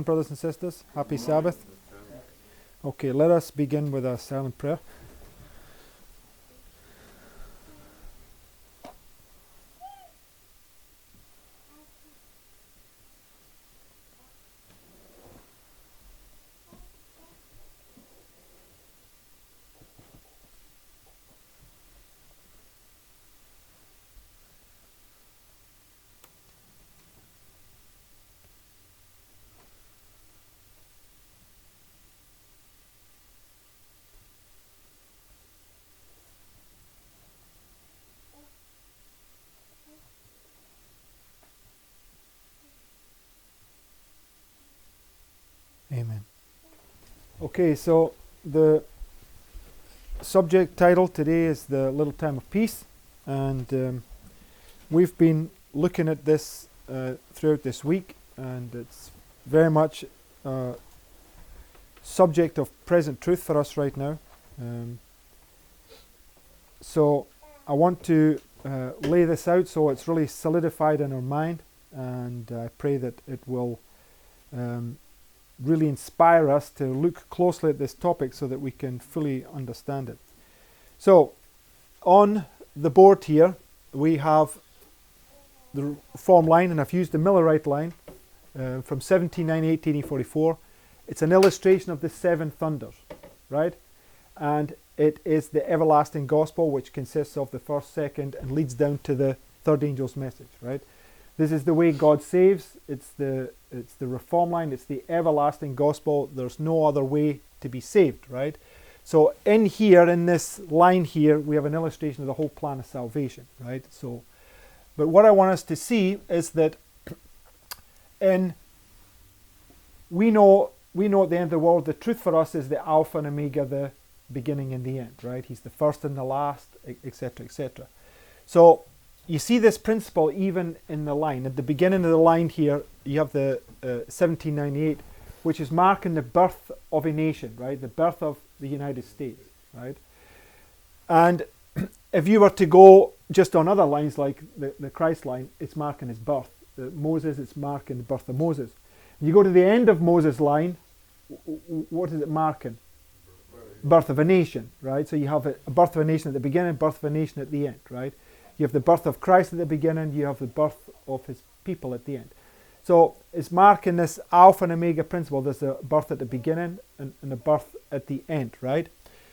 brothers and sisters. Happy Sabbath. Okay, let us begin with a silent prayer. Amen. Okay, so the subject title today is the Little Time of Peace, and we've been looking at this throughout this week, and it's very much a subject of present truth for us right now. So I want to lay this out so it's really solidified in our mind, and I pray that it will really inspire us to look closely at this topic so that we can fully understand it. So, on the board here, we have the Reform line, and I've used the Millerite line from 1798 to 1844. It's an illustration of the seven thunders, right? And it is the everlasting gospel, which consists of the first, second, and leads down to the third angel's message, right? This is the way God saves. It's the Reform line. It's the everlasting gospel. There's no other way to be saved, right? So in here, in this line here, we have an illustration of the whole plan of salvation, right? So, but what I want us to see is that we know at the end of the world, the truth for us is the Alpha and Omega, the beginning and the end, right? He's the first and the last, etc., etc. So you see this principle even in the line. At the beginning of the line here, you have the 1798, which is marking the birth of a nation, right? The birth of the United States, right? And if you were to go just on other lines like the Christ line, it's marking his birth. Moses, it's marking the birth of Moses. You go to the end of Moses' line, what is it marking? Birth of a nation, right? So you have a birth of a nation at the beginning, birth of a nation at the end, right? You have the birth of Christ at the beginning, you have the birth of his people at the end. So it's marking this Alpha and Omega principle. There's a birth at the beginning and a birth at the end, right?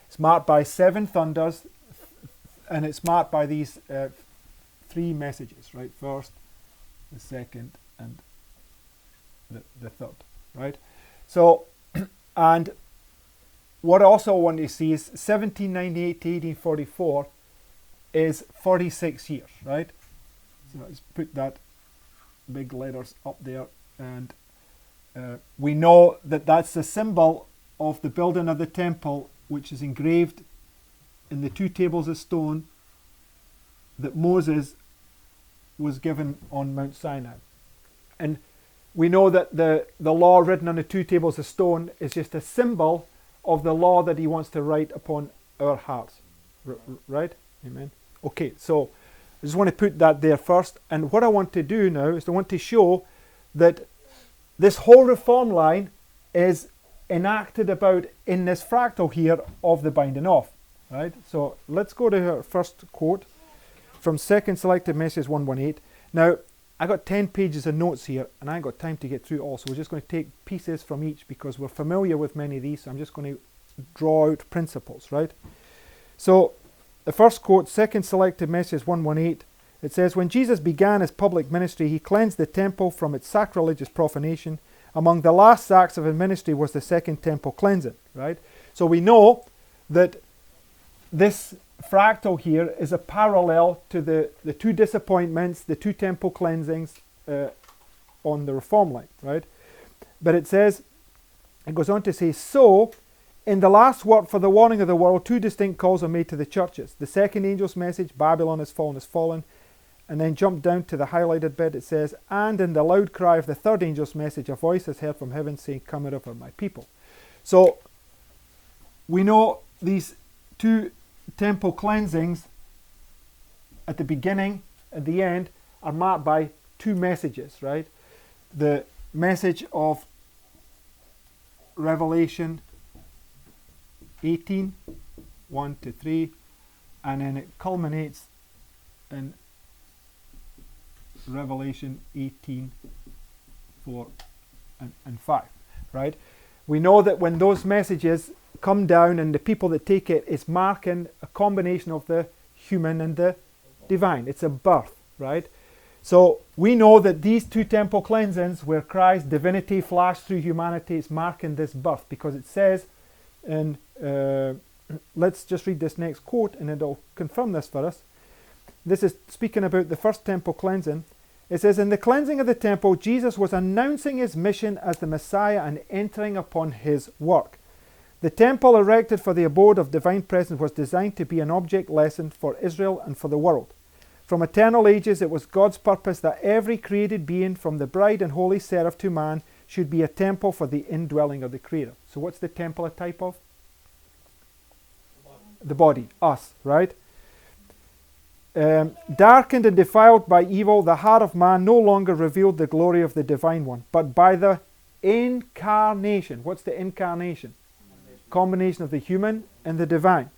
It's marked by seven thunders, and it's marked by these three messages, right? First, the second, and the third, right? So, and what I also want to see is 1798 to 1844 is 46 years, right? So let's put that big letters up there, and we know that that's the symbol of the building of the temple, which is engraved in the two tables of stone that Moses was given on Mount Sinai. And we know that the law written on the two tables of stone is just a symbol of the law that he wants to write upon our hearts, right? Amen. Okay, so I just want to put that there first. And what I want to do now is I want to show that this whole Reform line is enacted about in this fractal here of the binding off, right? So let's go to our first quote from Second Selected Message 118. Now, I got 10 pages of notes here, and I ain't got time to get through it all, so we're just going to take pieces from each because we're familiar with many of these, so I'm just going to draw out principles, right? So, the first quote, Second Selected Message 118, it says, "When Jesus began his public ministry, he cleansed the temple from its sacrilegious profanation. Among the last acts of his ministry was the second temple cleansing," right? So we know that this fractal here is a parallel to the two disappointments, the two temple cleansings on the Reform line, right? But it says, it goes on to say, "So, in the last work for the warning of the world, two distinct calls are made to the churches. The second angel's message, Babylon has fallen. And then jump down to the highlighted bit, it says, "And in the loud cry of the third angel's message, a voice is heard from heaven saying, 'Come out of my people.'" So, we know these two temple cleansings at the beginning and the end are marked by two messages, right? The message of Revelation 18, 1 to 3, and then it culminates in Revelation 18, 4 and 5, right? We know that when those messages come down and the people that take it, it's marking a combination of the human and the divine. It's a birth, right? So we know that these two temple cleansings where Christ's divinity flashed through humanity is marking this birth, because it says in, let's just read this next quote and it'll confirm this for us. This is speaking about the first temple cleansing. It says, in the cleansing of the temple, Jesus was announcing his mission as the Messiah and entering upon his work. The temple erected for the abode of divine presence was designed to be an object lesson for Israel and for the world. From eternal ages, it was God's purpose that every created being, from the bride and holy seraph to man, should be a temple for the indwelling of the Creator. So what's the temple a type of? The body, us, right? Darkened and defiled by evil, the heart of man no longer revealed the glory of the Divine One, but by the incarnation. What's the incarnation? Combination of the human and the divine.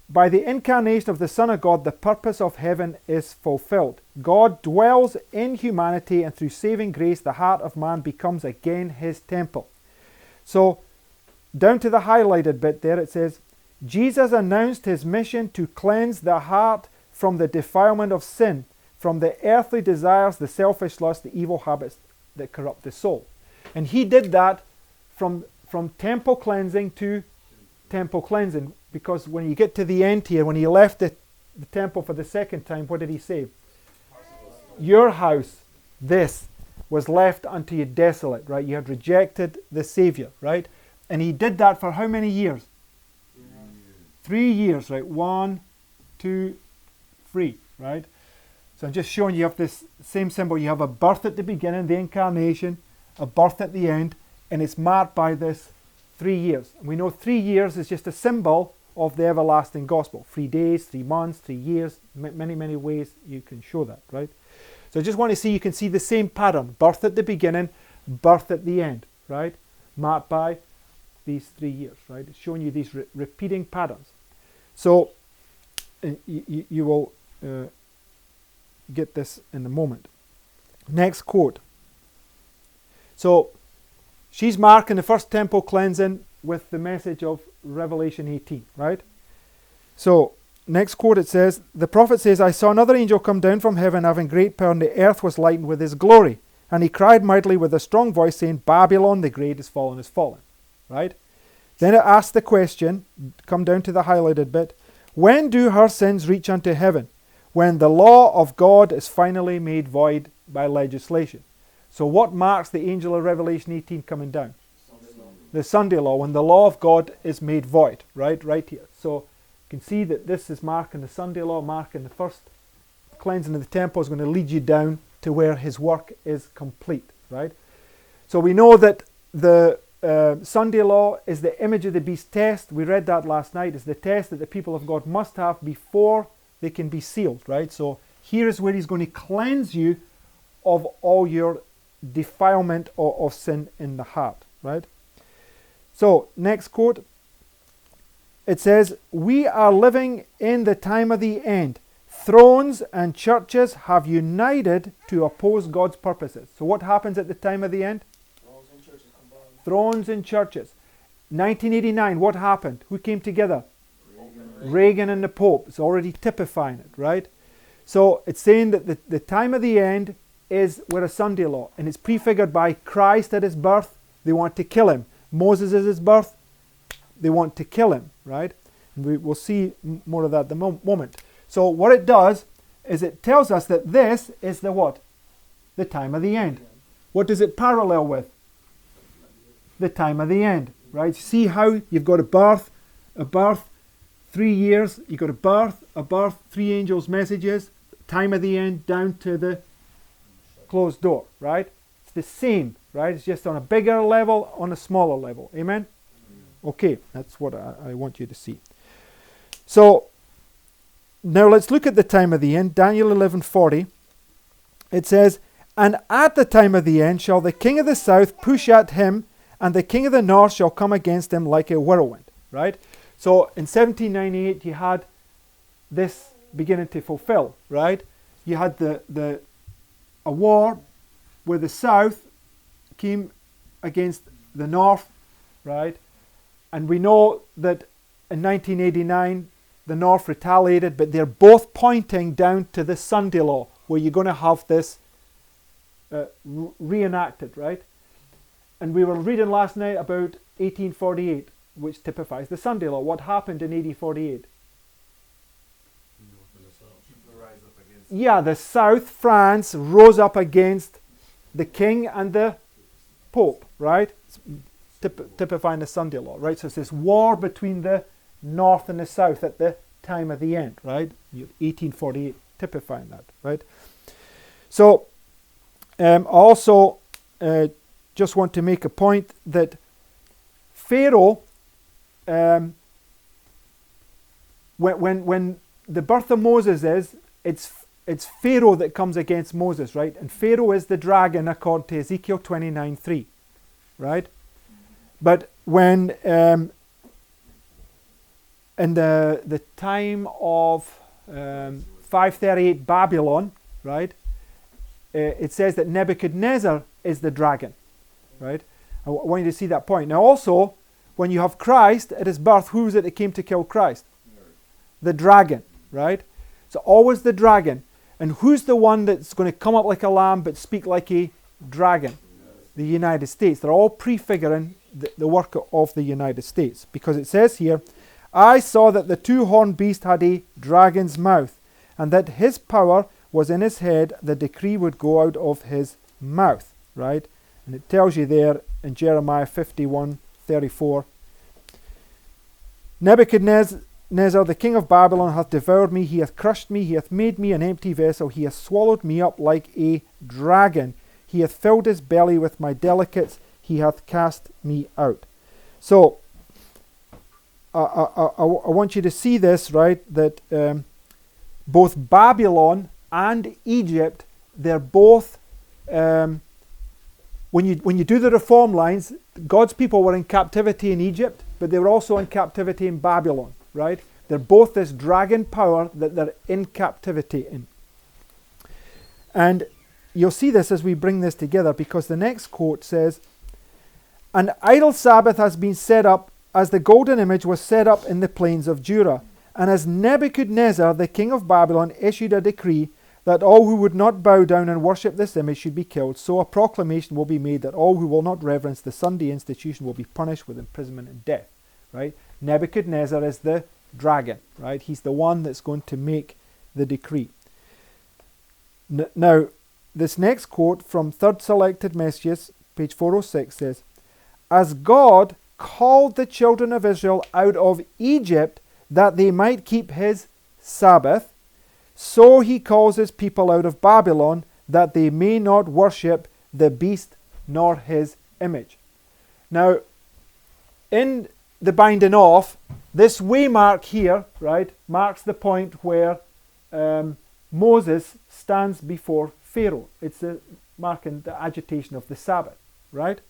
By the incarnation of the Son of God, the purpose of heaven is fulfilled. God dwells in humanity, and through saving grace, the heart of man becomes again his temple. So, down to the highlighted bit there, it says, Jesus announced his mission to cleanse the heart from the defilement of sin, from the earthly desires, the selfish lust, the evil habits that corrupt the soul. And he did that from temple cleansing to temple cleansing, because when you get to the end here, when he left the temple for the second time, what did he say? Your house, this, was left unto you desolate, right? You had rejected the Savior, right? And he did that for how many years? 3 years, right? 1, 2, 3, right? So I'm just showing you have this same symbol. You have a birth at the beginning, the incarnation, a birth at the end, and it's marked by this 3 years. And we know 3 years is just a symbol of the everlasting gospel. 3 days, 3 months, 3 years, many, many ways you can show that, right? So I just want to see, you can see the same pattern. Birth at the beginning, birth at the end, right? Marked by these 3 years, right? It's showing you these repeating patterns. So you will get this in a moment. Next quote. So she's marking the first temple cleansing with the message of Revelation 18, right? So next quote, it says, the prophet says, I saw another angel come down from heaven having great power, and the earth was lightened with his glory. And he cried mightily with a strong voice, saying, Babylon the great is fallen, right? Then it asks the question, come down to the highlighted bit, when do her sins reach unto heaven? When the law of God is finally made void by legislation. So what marks the angel of Revelation 18 coming down? The Sunday law, when the law of God is made void, right here. So you can see that this is marking the Sunday law, marking the first cleansing of the temple is going to lead you down to where his work is complete, right? So we know that the Sunday law is the image of the beast test. We read that last night. It's the test that the people of God must have before they can be sealed, right? So here is where he's going to cleanse you of all your defilement of sin in the heart, right? So next quote, it says, we are living in the time of the end. Thrones and churches have united to oppose God's purposes. So what happens at the time of the end? Thrones and churches. 1989, what happened? Who came together? Reagan and the Pope. It's already typifying it, right? So it's saying that the time of the end is with a Sunday law, and it's prefigured by Christ at his birth. They want to kill him. Moses at his birth, they want to kill him, right? And we'll see more of that at the moment. So what it does is it tells us that this is the what? The time of the end. What does it parallel with? The time of the end, right? See how you've got a birth, 3 years, you've got a birth, 3 angels' messages, time of the end down to the closed door, right? It's the same, right? It's just on a bigger level, on a smaller level. Amen? Okay, that's what I want you to see. So, now let's look at the time of the end. Daniel 11:40. It says, and at the time of the end shall the king of the south push at him and the king of the north shall come against him like a whirlwind. Right? So in 1798 you had this beginning to fulfill. Right? You had a war where the south came against the north. Right? And we know that in 1989 the north retaliated, but they're both pointing down to the Sunday law, where you're going to have this reenacted, right? And we were reading last night about 1848, which typifies the Sunday law. What happened in 1848? Yeah, the South France rose up against the king and the Pope, right? Typifying the Sunday law, right? So it's this war between the North and the South at the time of the end, right? 1848, typifying that, right? So also just want to make a point that Pharaoh, when the birth of Moses is, it's Pharaoh that comes against Moses, right? And Pharaoh is the dragon according to Ezekiel 29:3, right? But when in the time of 538 Babylon, right, it says that Nebuchadnezzar is the dragon, right? I want you to see that point. Now also, when you have Christ at his birth, who is it that came to kill Christ? The dragon, right? So always the dragon. And who's the one that's going to come up like a lamb but speak like a dragon? The United States. They're all prefiguring the work of the United States, because it says here, I saw that the two-horned beast had a dragon's mouth, and that his power was in his head. The decree would go out of his mouth, right? And it tells you there in Jeremiah 51:34, Nebuchadnezzar, the king of Babylon, hath devoured me, he hath crushed me, he hath made me an empty vessel, he hath swallowed me up like a dragon, he hath filled his belly with my delicates, he hath cast me out. So, I want you to see this, right, that both Babylon and Egypt, they're both, when you do the reform lines, God's people were in captivity in Egypt, but they were also in captivity in Babylon, right? They're both this dragon power that they're in captivity in. And you'll see this as we bring this together, because the next quote says, an idol Sabbath has been set up as the golden image was set up in the plains of Dura. And as Nebuchadnezzar, the king of Babylon, issued a decree that all who would not bow down and worship this image should be killed, so a proclamation will be made that all who will not reverence the Sunday institution will be punished with imprisonment and death. Right? Nebuchadnezzar is the dragon. Right? He's the one that's going to make the decree. Now, this next quote from Third Selected Messages, page 406 says, as God called the children of Israel out of Egypt that they might keep his Sabbath, so he calls his people out of Babylon that they may not worship the beast nor his image. Now, in the binding off, this waymark here, right, marks the point where Moses stands before Pharaoh. It's marking the agitation of the Sabbath, right?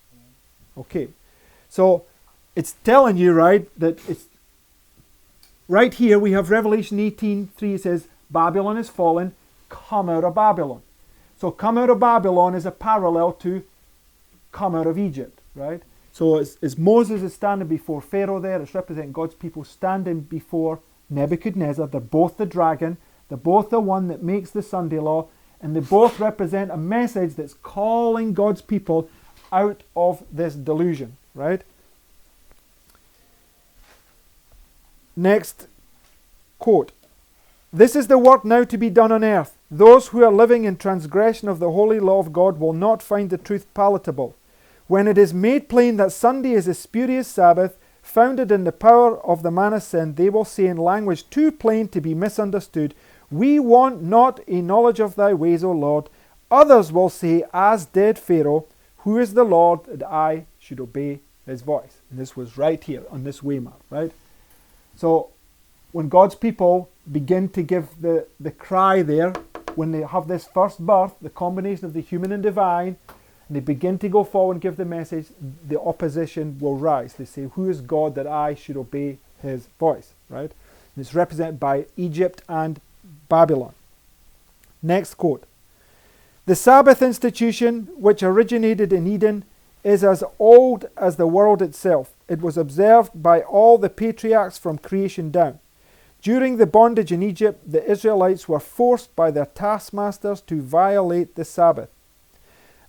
Okay, so it's telling you, right, that it's right here we have Revelation 18:3. It says, Babylon is fallen, come out of Babylon. So come out of Babylon is a parallel to come out of Egypt, right? So as Moses is standing before Pharaoh there, it's representing God's people standing before Nebuchadnezzar. They're both the dragon, they're both the one that makes the Sunday law, and they both represent a message that's calling God's people out of this delusion, right? Next quote. This is the work now to be done on earth. Those who are living in transgression of the holy law of God will not find the truth palatable. When it is made plain that Sunday is a spurious Sabbath, founded in the power of the man of sin, they will say in language too plain to be misunderstood, we want not a knowledge of thy ways, O Lord. Others will say, as did Pharaoh, who is the Lord that I should obey his voice? And this was right here on this waymark, right? So when God's people begin to give the cry there, when they have this first birth, the combination of the human and divine, they begin to go forward and give the message, the opposition will rise. They say, who is God that I should obey his voice, right? And it's represented by Egypt and Babylon. Next quote. The Sabbath institution, which originated in Eden, is as old as the world itself. It was observed by all the patriarchs from creation down. During the bondage in Egypt, the Israelites were forced by their taskmasters to violate the Sabbath,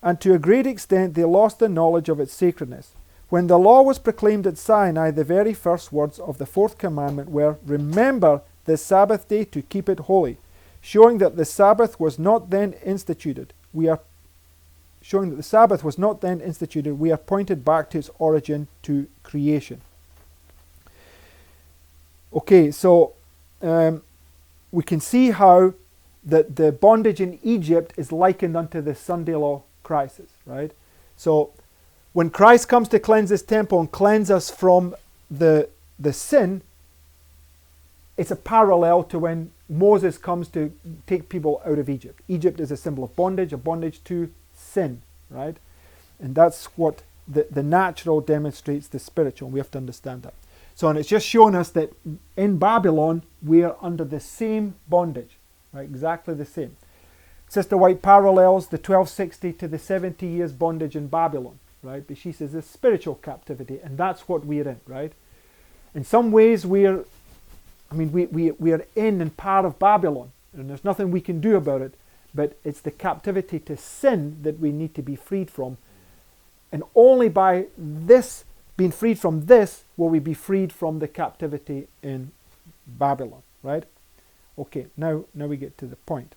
and to a great extent they lost the knowledge of its sacredness. When the law was proclaimed at Sinai, the very first words of the fourth commandment were, "Remember the Sabbath day to keep it holy," showing that the Sabbath was not then instituted. We are pointed back to its origin, to creation. Okay, so we can see how the bondage in Egypt is likened unto the Sunday law crisis, right? So when Christ comes to cleanse his temple and cleanse us from the sin, it's a parallel to when Moses comes to take people out of Egypt. Egypt is a symbol of bondage, a bondage to sin, right? And that's what the natural demonstrates the spiritual. We have to understand that. So, and it's just showing us that in Babylon, we are under the same bondage, right? Exactly the same. Sister White parallels the 1260 to the 70 years bondage in Babylon, right? But she says it's spiritual captivity, and that's what we're in, right? In some ways, we are in and part of Babylon, and there's nothing we can do about it, but it's the captivity to sin that we need to be freed from. And only by this, being freed from this, will we be freed from the captivity in Babylon, right? Okay, now we get to the point.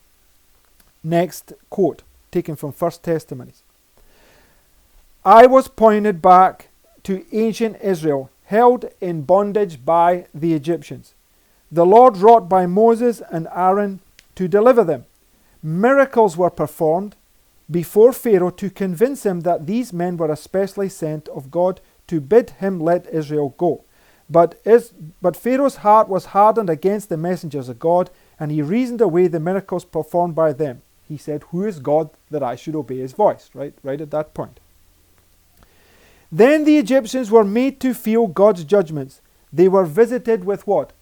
Next quote, taken from 1 Testimonies. I was pointed back to ancient Israel, held in bondage by the Egyptians. The Lord wrought by Moses and Aaron to deliver them. Miracles were performed before Pharaoh to convince him that these men were especially sent of God to bid him let Israel go. But Pharaoh's heart was hardened against the messengers of God, and he reasoned away the miracles performed by them. He said, who is God that I should obey his voice? Right at that point. Then the Egyptians were made to feel God's judgments. They were visited with what?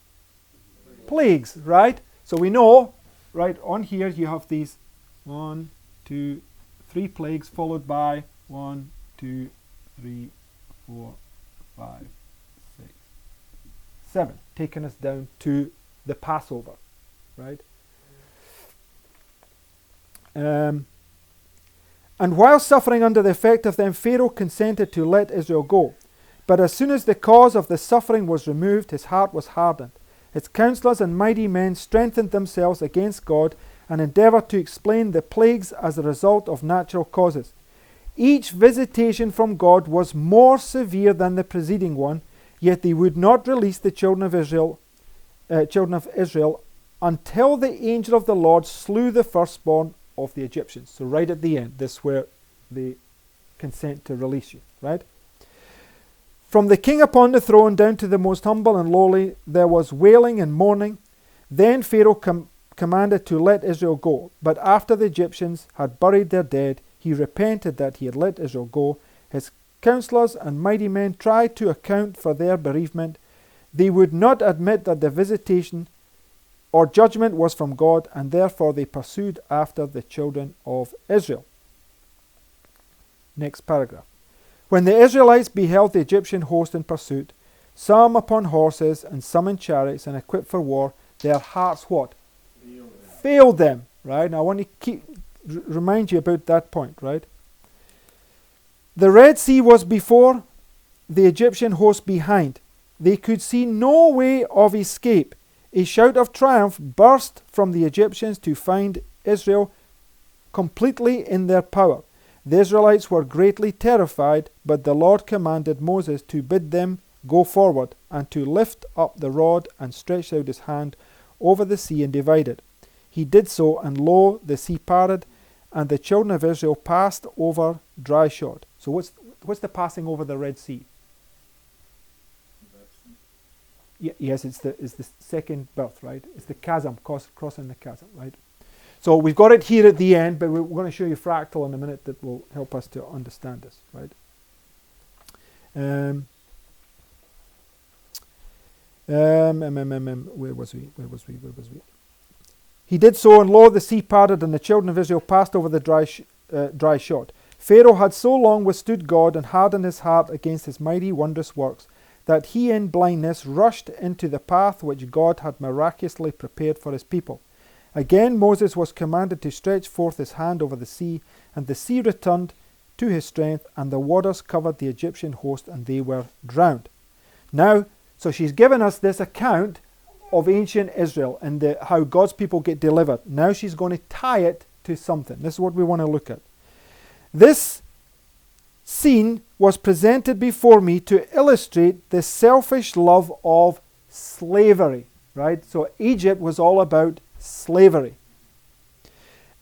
Plagues, right? So we know, right, on here you have these 1, 2, 3 plagues followed by 1, 2, 3, 4, 5, 6, 7, taking us down to the Passover, right? And while suffering under the effect of them, Pharaoh consented to let Israel go. But as soon as the cause of the suffering was removed, his heart was hardened. His counselors and mighty men strengthened themselves against God and endeavored to explain the plagues as a result of natural causes. Each visitation from God was more severe than the preceding one, yet they would not release the children of Israel until the angel of the Lord slew the firstborn of the Egyptians. So right at the end, this is where they consent to release you, right? From the king upon the throne down to the most humble and lowly, there was wailing and mourning. Then Pharaoh commanded to let Israel go. But after the Egyptians had buried their dead, he repented that he had let Israel go. His counselors and mighty men tried to account for their bereavement. They would not admit that the visitation or judgment was from God, and therefore they pursued after the children of Israel. Next paragraph. When the Israelites beheld the Egyptian host in pursuit, some upon horses and some in chariots and equipped for war, their hearts what? Failed them. Right? Now I want to remind you about that point, right? The Red Sea was before, the Egyptian host behind. They could see no way of escape. A shout of triumph burst from the Egyptians to find Israel completely in their power. The Israelites were greatly terrified, but the Lord commanded Moses to bid them go forward and to lift up the rod and stretch out his hand over the sea and divide it. He did so, and lo, the sea parted, and the children of Israel passed over dry shod. So what's the passing over the Red Sea? Yes, it's the second birth, right? It's the chasm, crossing the chasm, right? So we've got it here at the end, but we're going to show you fractal in a minute that will help us to understand this, right? Where was we? He did so, and lo, the sea parted, and the children of Israel passed over the dry shod. Pharaoh had so long withstood God and hardened his heart against his mighty wondrous works, that he in blindness rushed into the path which God had miraculously prepared for his people. Again Moses was commanded to stretch forth his hand over the sea, and the sea returned to his strength, and the waters covered the Egyptian host, and they were drowned. Now, so she's given us this account of ancient Israel and how God's people get delivered. Now she's going to tie it to something. This is what we want to look at. This scene was presented before me to illustrate the selfish love of slavery, right? So Egypt was all about slavery,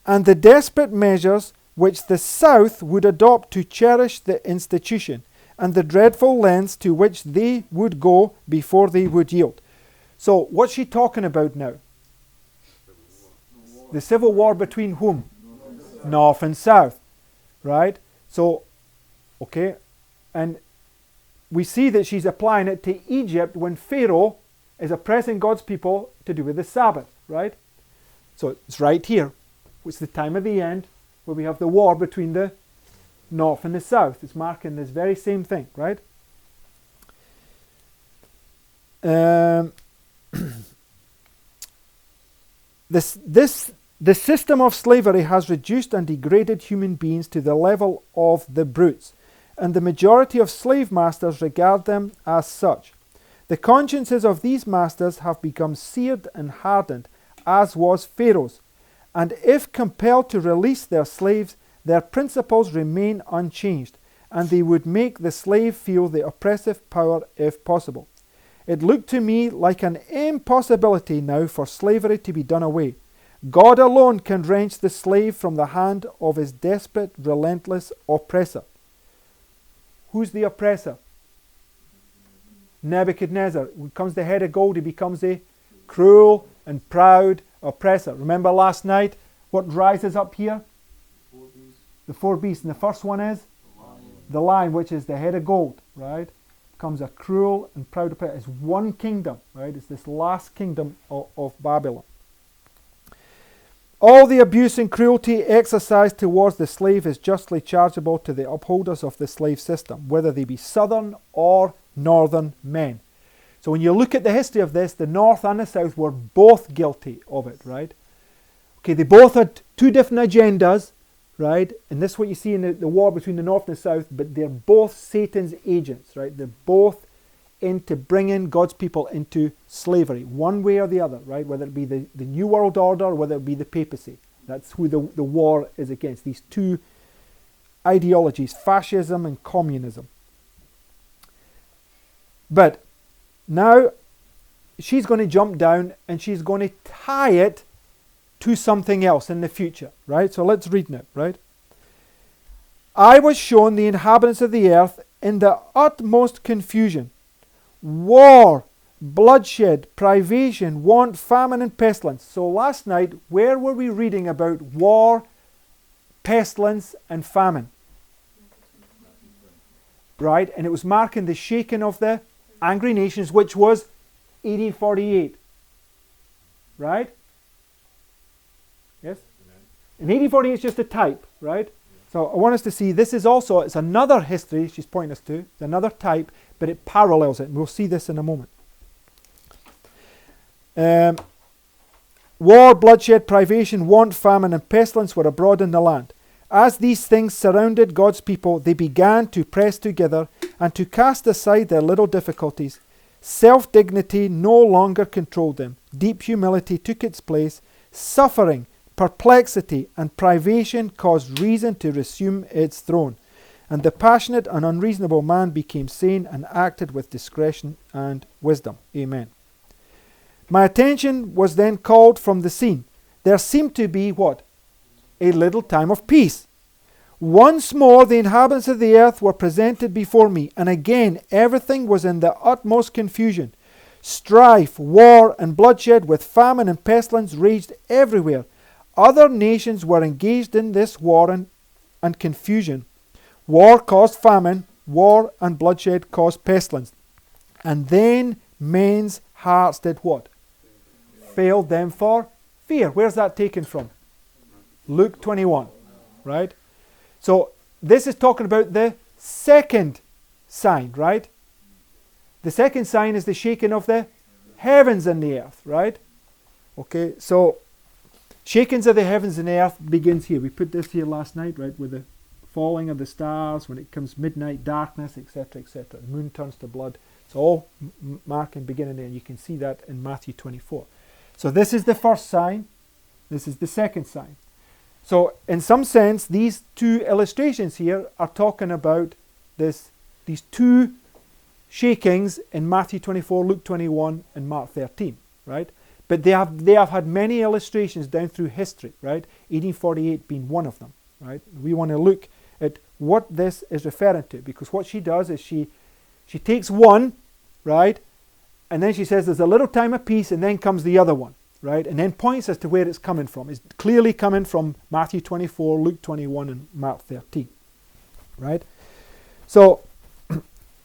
and the desperate measures which the South would adopt to cherish the institution, and the dreadful lengths to which they would go before they would yield. So what's she talking about now? The civil war between whom? North and South, right? So, okay, and we see that she's applying it to Egypt when Pharaoh is oppressing God's people to do with the Sabbath, right? So it's right here. It's the time of the end where we have the war between the North and the South. It's marking this very same thing, right? The system of slavery has reduced and degraded human beings to the level of the brutes, and the majority of slave masters regard them as such. The consciences of these masters have become seared and hardened, as was Pharaoh's, and if compelled to release their slaves, their principles remain unchanged, and they would make the slave feel the oppressive power if possible. It looked to me like an impossibility now for slavery to be done away. God alone can wrench the slave from the hand of his desperate, relentless oppressor. Who's the oppressor? Nebuchadnezzar. When comes the head of gold, he becomes a cruel and proud oppressor. Remember last night what rises up here? The four beasts. And the first one is? The lion, which is the head of gold, right? Becomes a cruel and proud oppressor. It's one kingdom, right? It's this last kingdom of Babylon. All the abuse and cruelty exercised towards the slave is justly chargeable to the upholders of the slave system, whether they be southern or northern men. So when you look at the history of this, the North and the South were both guilty of it, right? Okay, they both had two different agendas, right? And this is what you see in the war between the North and the South, but they're both Satan's agents, right? They're both into bringing God's people into slavery, one way or the other, right? Whether it be the New World Order or whether it be the papacy. That's who the war is against, these two ideologies, fascism and communism. But now she's going to jump down and she's going to tie it to something else in the future, right? So let's read now, right? I was shown the inhabitants of the earth in the utmost confusion, war, bloodshed, privation, want, famine, and pestilence. So last night, where were we reading about war, pestilence, and famine? Right? And it was marking the shaking of the angry nations, which was 1848. Right? Yes? And 1848 is just a type, right? So I want us to see this is also, it's another history she's pointing us to. It's another type, but it parallels it. And we'll see this in a moment. War, bloodshed, privation, want, famine, and pestilence were abroad in the land. As these things surrounded God's people, they began to press together and to cast aside their little difficulties. Self-dignity no longer controlled them. Deep humility took its place. Suffering, perplexity, and privation caused reason to resume its throne. And the passionate and unreasonable man became sane and acted with discretion and wisdom. Amen. My attention was then called from the scene. There seemed to be what? A little time of peace. Once more the inhabitants of the earth were presented before me, and again everything was in the utmost confusion. Strife, war, and bloodshed with famine and pestilence raged everywhere. Other nations were engaged in this war and confusion. War caused famine, war and bloodshed caused pestilence. And then men's hearts did what? Failed them for fear. Where's that taken from? Luke 21, right? So this is talking about the second sign, right? The second sign is the shaking of the heavens and the earth, right? Okay, so shakings of the heavens and the earth begins here. We put this here last night, right, with the falling of the stars, when it comes midnight darkness, etc., etc. The moon turns to blood. It's all marking beginning there, and you can see that in Matthew 24. So this is the first sign. This is the second sign. So in some sense, these two illustrations here are talking about these two shakings in Matthew 24, Luke 21, and Mark 13, right? But they have had many illustrations down through history, right? 1848 being one of them, right? We want to look at what this is referring to, because what she does is she takes one, right? And then she says there's a little time of peace, and then comes the other one, right? And then points as to where it's coming from. It's clearly coming from Matthew 24, Luke 21, and Mark 13, right? So,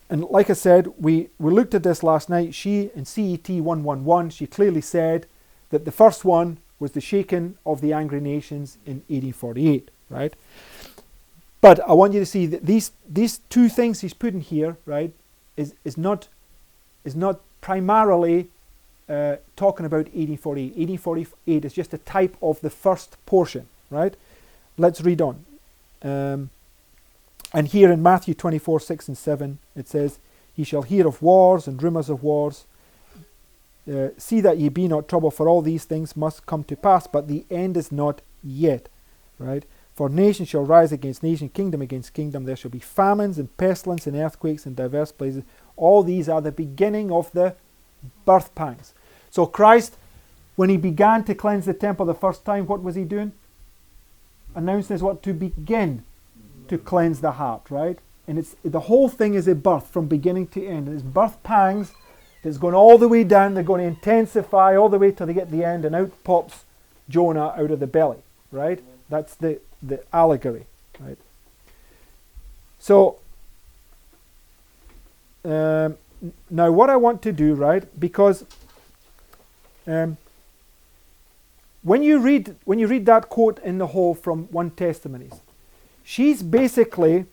and like I said, we looked at this last night. She, in CET 111, she clearly said that the first one was the shaking of the angry nations in 1848, right? But I want you to see that these two things he's putting here, right, is not primarily talking about 1848. 1848 is just a type of the first portion, right? Let's read on. And here in Matthew 24, 6 and 7, it says, Ye shall hear of wars and rumours of wars. See that ye be not troubled, for all these things must come to pass, but the end is not yet. Right? For nation shall rise against nation, kingdom against kingdom. There shall be famines and pestilence and earthquakes in diverse places. All these are the beginning of the birth pangs. So Christ, when he began to cleanse the temple the first time, what was he doing? Announcing as what? To begin to cleanse the heart, right? And it's the whole thing is a birth from beginning to end. And it's birth pangs that's going all the way down. They're going to intensify all the way till they get to the end, and out pops Jonah out of the belly, right? That's the allegory, right? So now what I want to do, right, because when you read that quote in the whole from 1 Testimonies, she's basically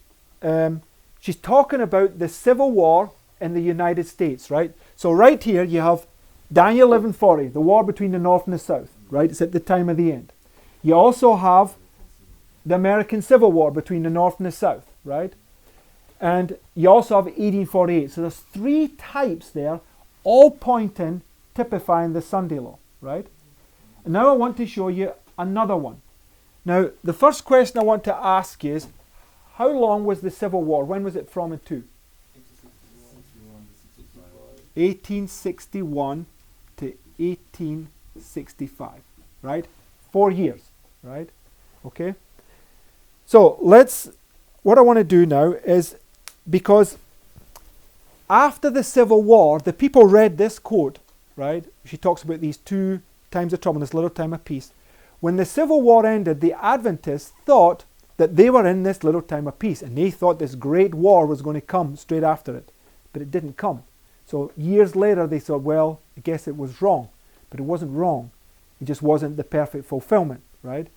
she's talking about the Civil War in the United States, right? So right here you have Daniel 11:40, the war between the North and the South, right? It's at the time of the end. You also have the American Civil War between the North and the South, right? And you also have 1848. So there's three types there, all pointing, typifying the Sunday law, right? And now I want to show you another one. Now, the first question I want to ask is, how long was the Civil War? When was it from and to? 1861 to 1865, right? 4 years, right? Okay. So what I want to do now is, because after the Civil War, the people read this quote, right? She talks about these 2 times of trouble and this little time of peace. When the Civil War ended, the Adventists thought that they were in this little time of peace, and they thought this great war was going to come straight after it, but it didn't come. So years later they thought, well, I guess it was wrong, but it wasn't wrong. It just wasn't the perfect fulfillment, right?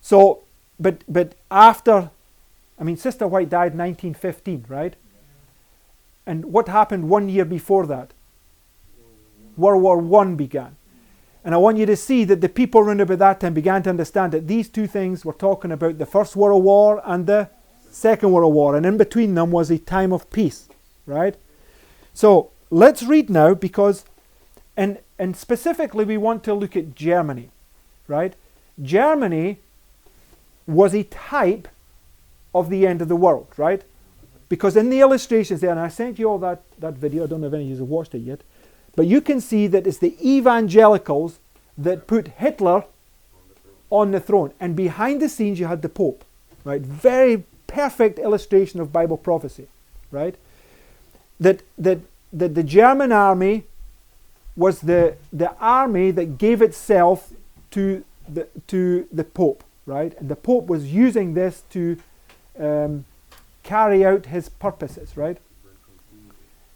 So, but after, I mean, Sister White died in 1915, right? And what happened 1 year before that? World War I began. And I want you to see that the people around about that time began to understand that these two things were talking about the First World War and the Second World War. And in between them was a time of peace, right? So let's read now, because, and specifically we want to look at Germany, right? Germany was a type of the end of the world, right? Because in the illustrations there, and I sent you all that video, I don't know if any of you have watched it yet, but you can see that it's the evangelicals that put Hitler on the throne. And behind the scenes you had the Pope, right? Very perfect illustration of Bible prophecy, right? That the German army was the army that gave itself to the Pope, right? And the Pope was using this to carry out his purposes, right?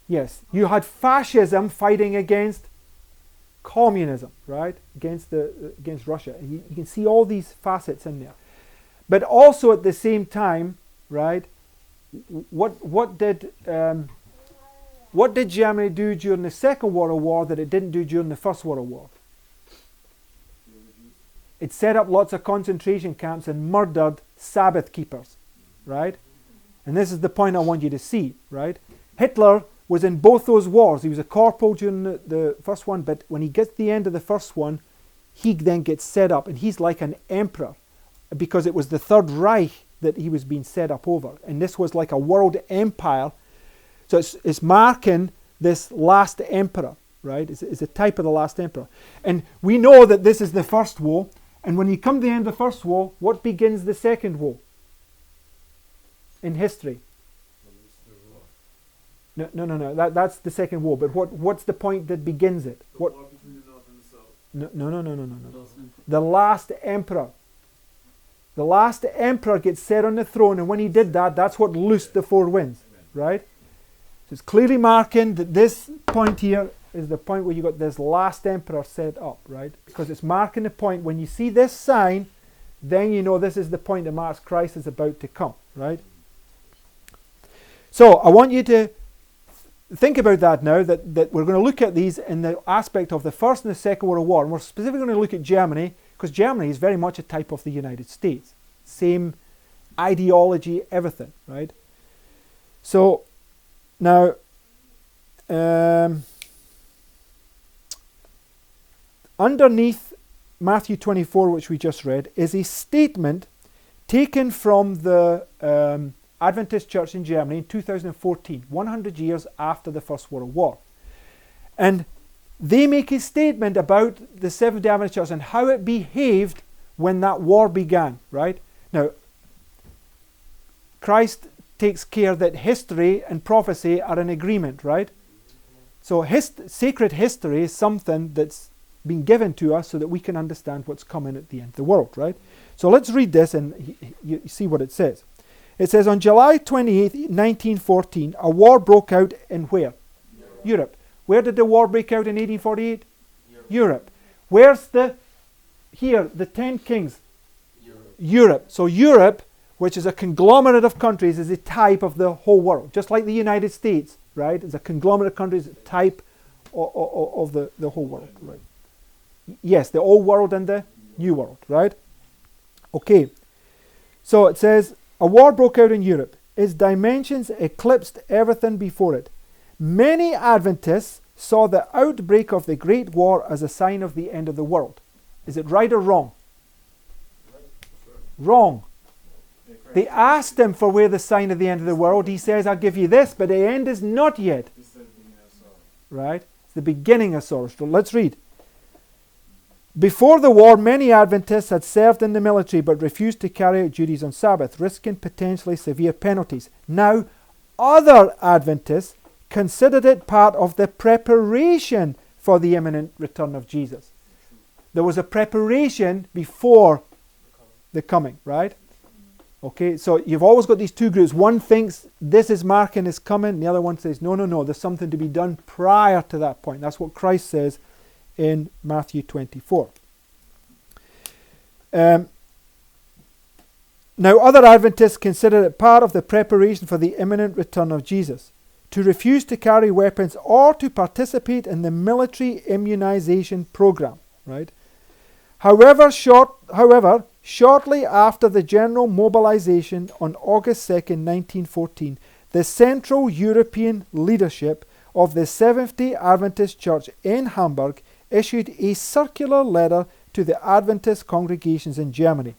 Yes, you had fascism fighting against communism, right? Against Russia. And you can see all these facets in there. But also at the same time, right? What did Germany do during the Second World War that it didn't do during the First World War? It set up lots of concentration camps and murdered Sabbath keepers, right? And this is the point I want you to see, right? Hitler was in both those wars. He was a corporal during the first one, but when he gets to the end of the first one, he then gets set up, and he's like an emperor, because it was the Third Reich that he was being set up over. And this was like a world empire. So it's marking this last emperor, right? It's a type of the last emperor. And we know that this is the first woe. And when you come to the end of the first woe, what begins the second woe in history? No. That's the second woe. But what's the point that begins it? The war between the North and the South. No. The last emperor. The last emperor gets set on the throne, and when he did that, that's what loosed the four winds, right? So it's clearly marking that this point here is the point where you got this last emperor set up, right? Because it's marking the point. When you see this sign, then you know this is the point that marks Christ is about to come, right? So I want you to think about that now, that we're going to look at these in the aspect of the First and the Second World War. And we're specifically going to look at Germany, because Germany is very much a type of the United States. Same ideology, everything, right? So, now, underneath Matthew 24, which we just read, is a statement taken from the Adventist Church in Germany in 2014, 100 years after the First World War. And they make a statement about the Seventh-day Adventist Church and how it behaved when that war began, right? Now, Christ takes care that history and prophecy are in agreement, right? So sacred history is something that's been given to us so that we can understand what's coming at the end of the world, right? So let's read this and you see what it says. It says, on July 28th, 1914, a war broke out in where? Europe. Where did the war break out in 1848? Europe. Where's the 10 kings? Europe. So Europe, which is a conglomerate of countries, is a type of the whole world. Just like the United States, right? It's a conglomerate of countries, a type of the whole world, right? Yes, the old world and the new world, right? Okay. So it says, a war broke out in Europe. Its dimensions eclipsed everything before it. Many Adventists saw the outbreak of the Great War as a sign of the end of the world. Is it right or wrong? Wrong. They asked him for where the sign of the end of the world. He says, I'll give you this, but the end is not yet. Right? It's the beginning of sorrow. So let's read. Before the war, many Adventists had served in the military but refused to carry out duties on Sabbath, risking potentially severe penalties. Now, other Adventists considered it part of the preparation for the imminent return of Jesus. There was a preparation before the coming, right? Okay, so you've always got these two groups. One thinks this is marking his coming. The other one says, no, there's something to be done prior to that point. That's what Christ says in Matthew 24. Now, other Adventists consider it part of the preparation for the imminent return of Jesus. To refuse to carry weapons or to participate in the military immunization program, right? However, shortly after the general mobilization on August 2nd, 1914, the Central European leadership of the Seventh-day Adventist Church in Hamburg issued a circular letter to the Adventist congregations in Germany,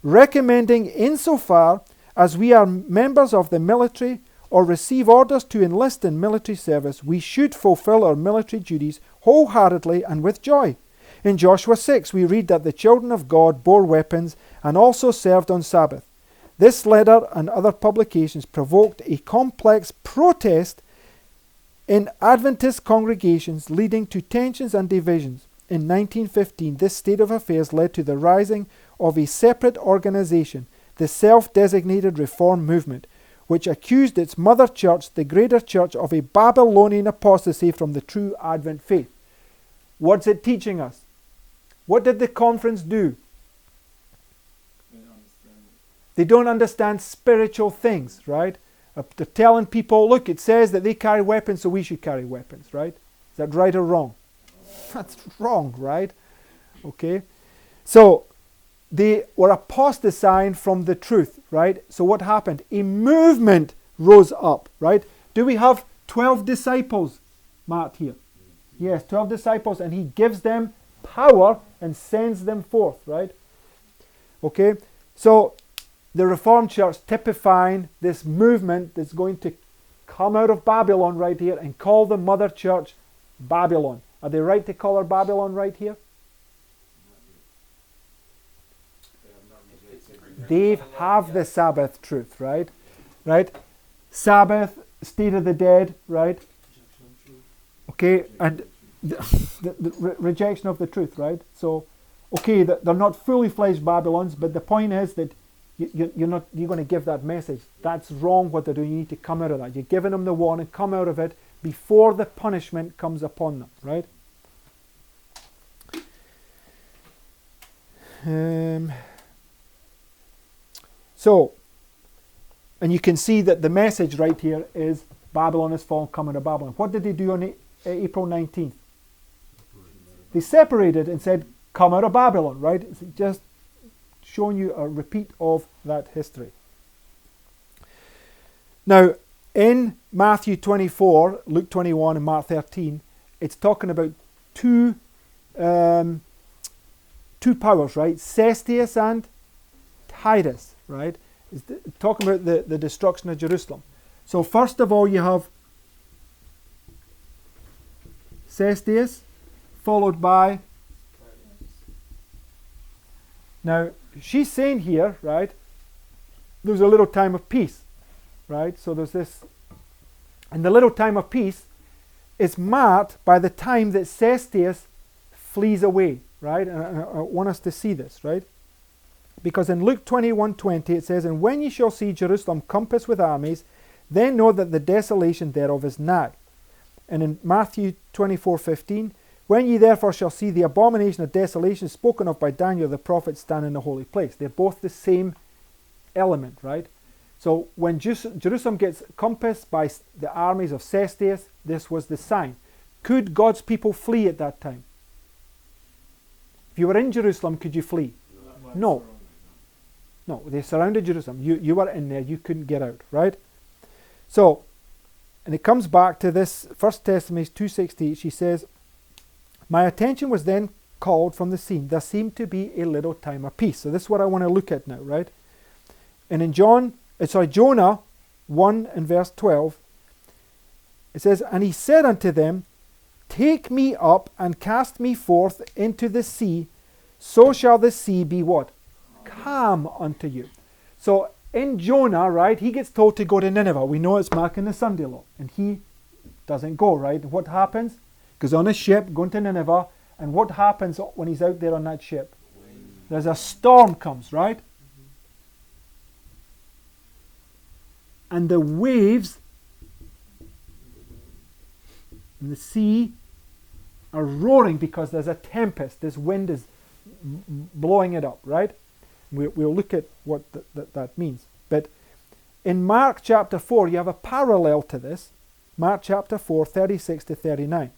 recommending insofar as we are members of the military or receive orders to enlist in military service, we should fulfill our military duties wholeheartedly and with joy. In Joshua 6, we read that the children of God bore weapons and also served on Sabbath. This letter and other publications provoked a complex protest in Adventist congregations, leading to tensions and divisions. in 1915, this state of affairs led to the rising of a separate organization, the self-designated Reform Movement, which accused its mother church, the Greater Church, of a Babylonian apostasy from the true Advent faith. What's it teaching us? What did the conference do? They don't understand spiritual things, right? They're telling people, look, it says that they carry weapons, so we should carry weapons, right? Is that right or wrong? That's wrong, right? Okay. So they were apostatizing from the truth, right? So what happened? A movement rose up, right? Do we have 12 disciples, Matt, here? Yes, 12 disciples, and he gives them power and sends them forth, right? Okay. So the Reformed Church typifying this movement that's going to come out of Babylon right here and call the mother church Babylon. Are they right to call her Babylon right here? They have the Sabbath truth, right? Right? Sabbath, state of the dead, right? Okay, and the rejection of the truth, right? So, okay, they're not fully fledged Babylons, but the point is that you're going to give that message. That's wrong what they're doing. You need to come out of that. You're giving them the warning, come out of it before the punishment comes upon them, right? So, and you can see that the message right here is Babylon is fallen, coming to Babylon. What did they do on April 19th? They separated and said, come out of Babylon, right? It's just showing you a repeat of that history. Now, in Matthew 24, Luke 21 and Mark 13, it's talking about two powers, right? Cestius and Titus, right? It's talking about the destruction of Jerusalem. So first of all, you have Cestius, followed by... Now, she's saying here, right, there's a little time of peace, right? So there's this, and the little time of peace is marked by the time that Cestius flees away, right? And I want us to see this, right? Because in Luke 21:20 it says, and when ye shall see Jerusalem compassed with armies, then know that the desolation thereof is nigh. And in Matthew 24:15, when ye therefore shall see the abomination of desolation spoken of by Daniel the prophet stand in the holy place. They're both the same element, right? So when Jerusalem gets compassed by the armies of Cestius, this was the sign. Could God's people flee at that time? If you were in Jerusalem, could you flee? No. No, they surrounded Jerusalem. You were in there, you couldn't get out, right? So, and it comes back to this 1 Thessalonians 2:16. She says, my attention was then called from the scene. There seemed to be a little time of peace. So this is what I want to look at now, right? And in Jonah 1 and verse 12, it says, and he said unto them, take me up and cast me forth into the sea, so shall the sea be what? Calm unto you. So in Jonah, right, he gets told to go to Nineveh. We know it's Mark in the Sunday law. And he doesn't go, right? What happens? Goes on a ship, going to Nineveh, and what happens when he's out there on that ship? There's a storm comes, right? And the waves and the sea are roaring because there's a tempest. This wind is blowing it up, right? We'll look at what that means. But in Mark chapter 4, you have a parallel to this. Mark chapter 4, 36 to 39.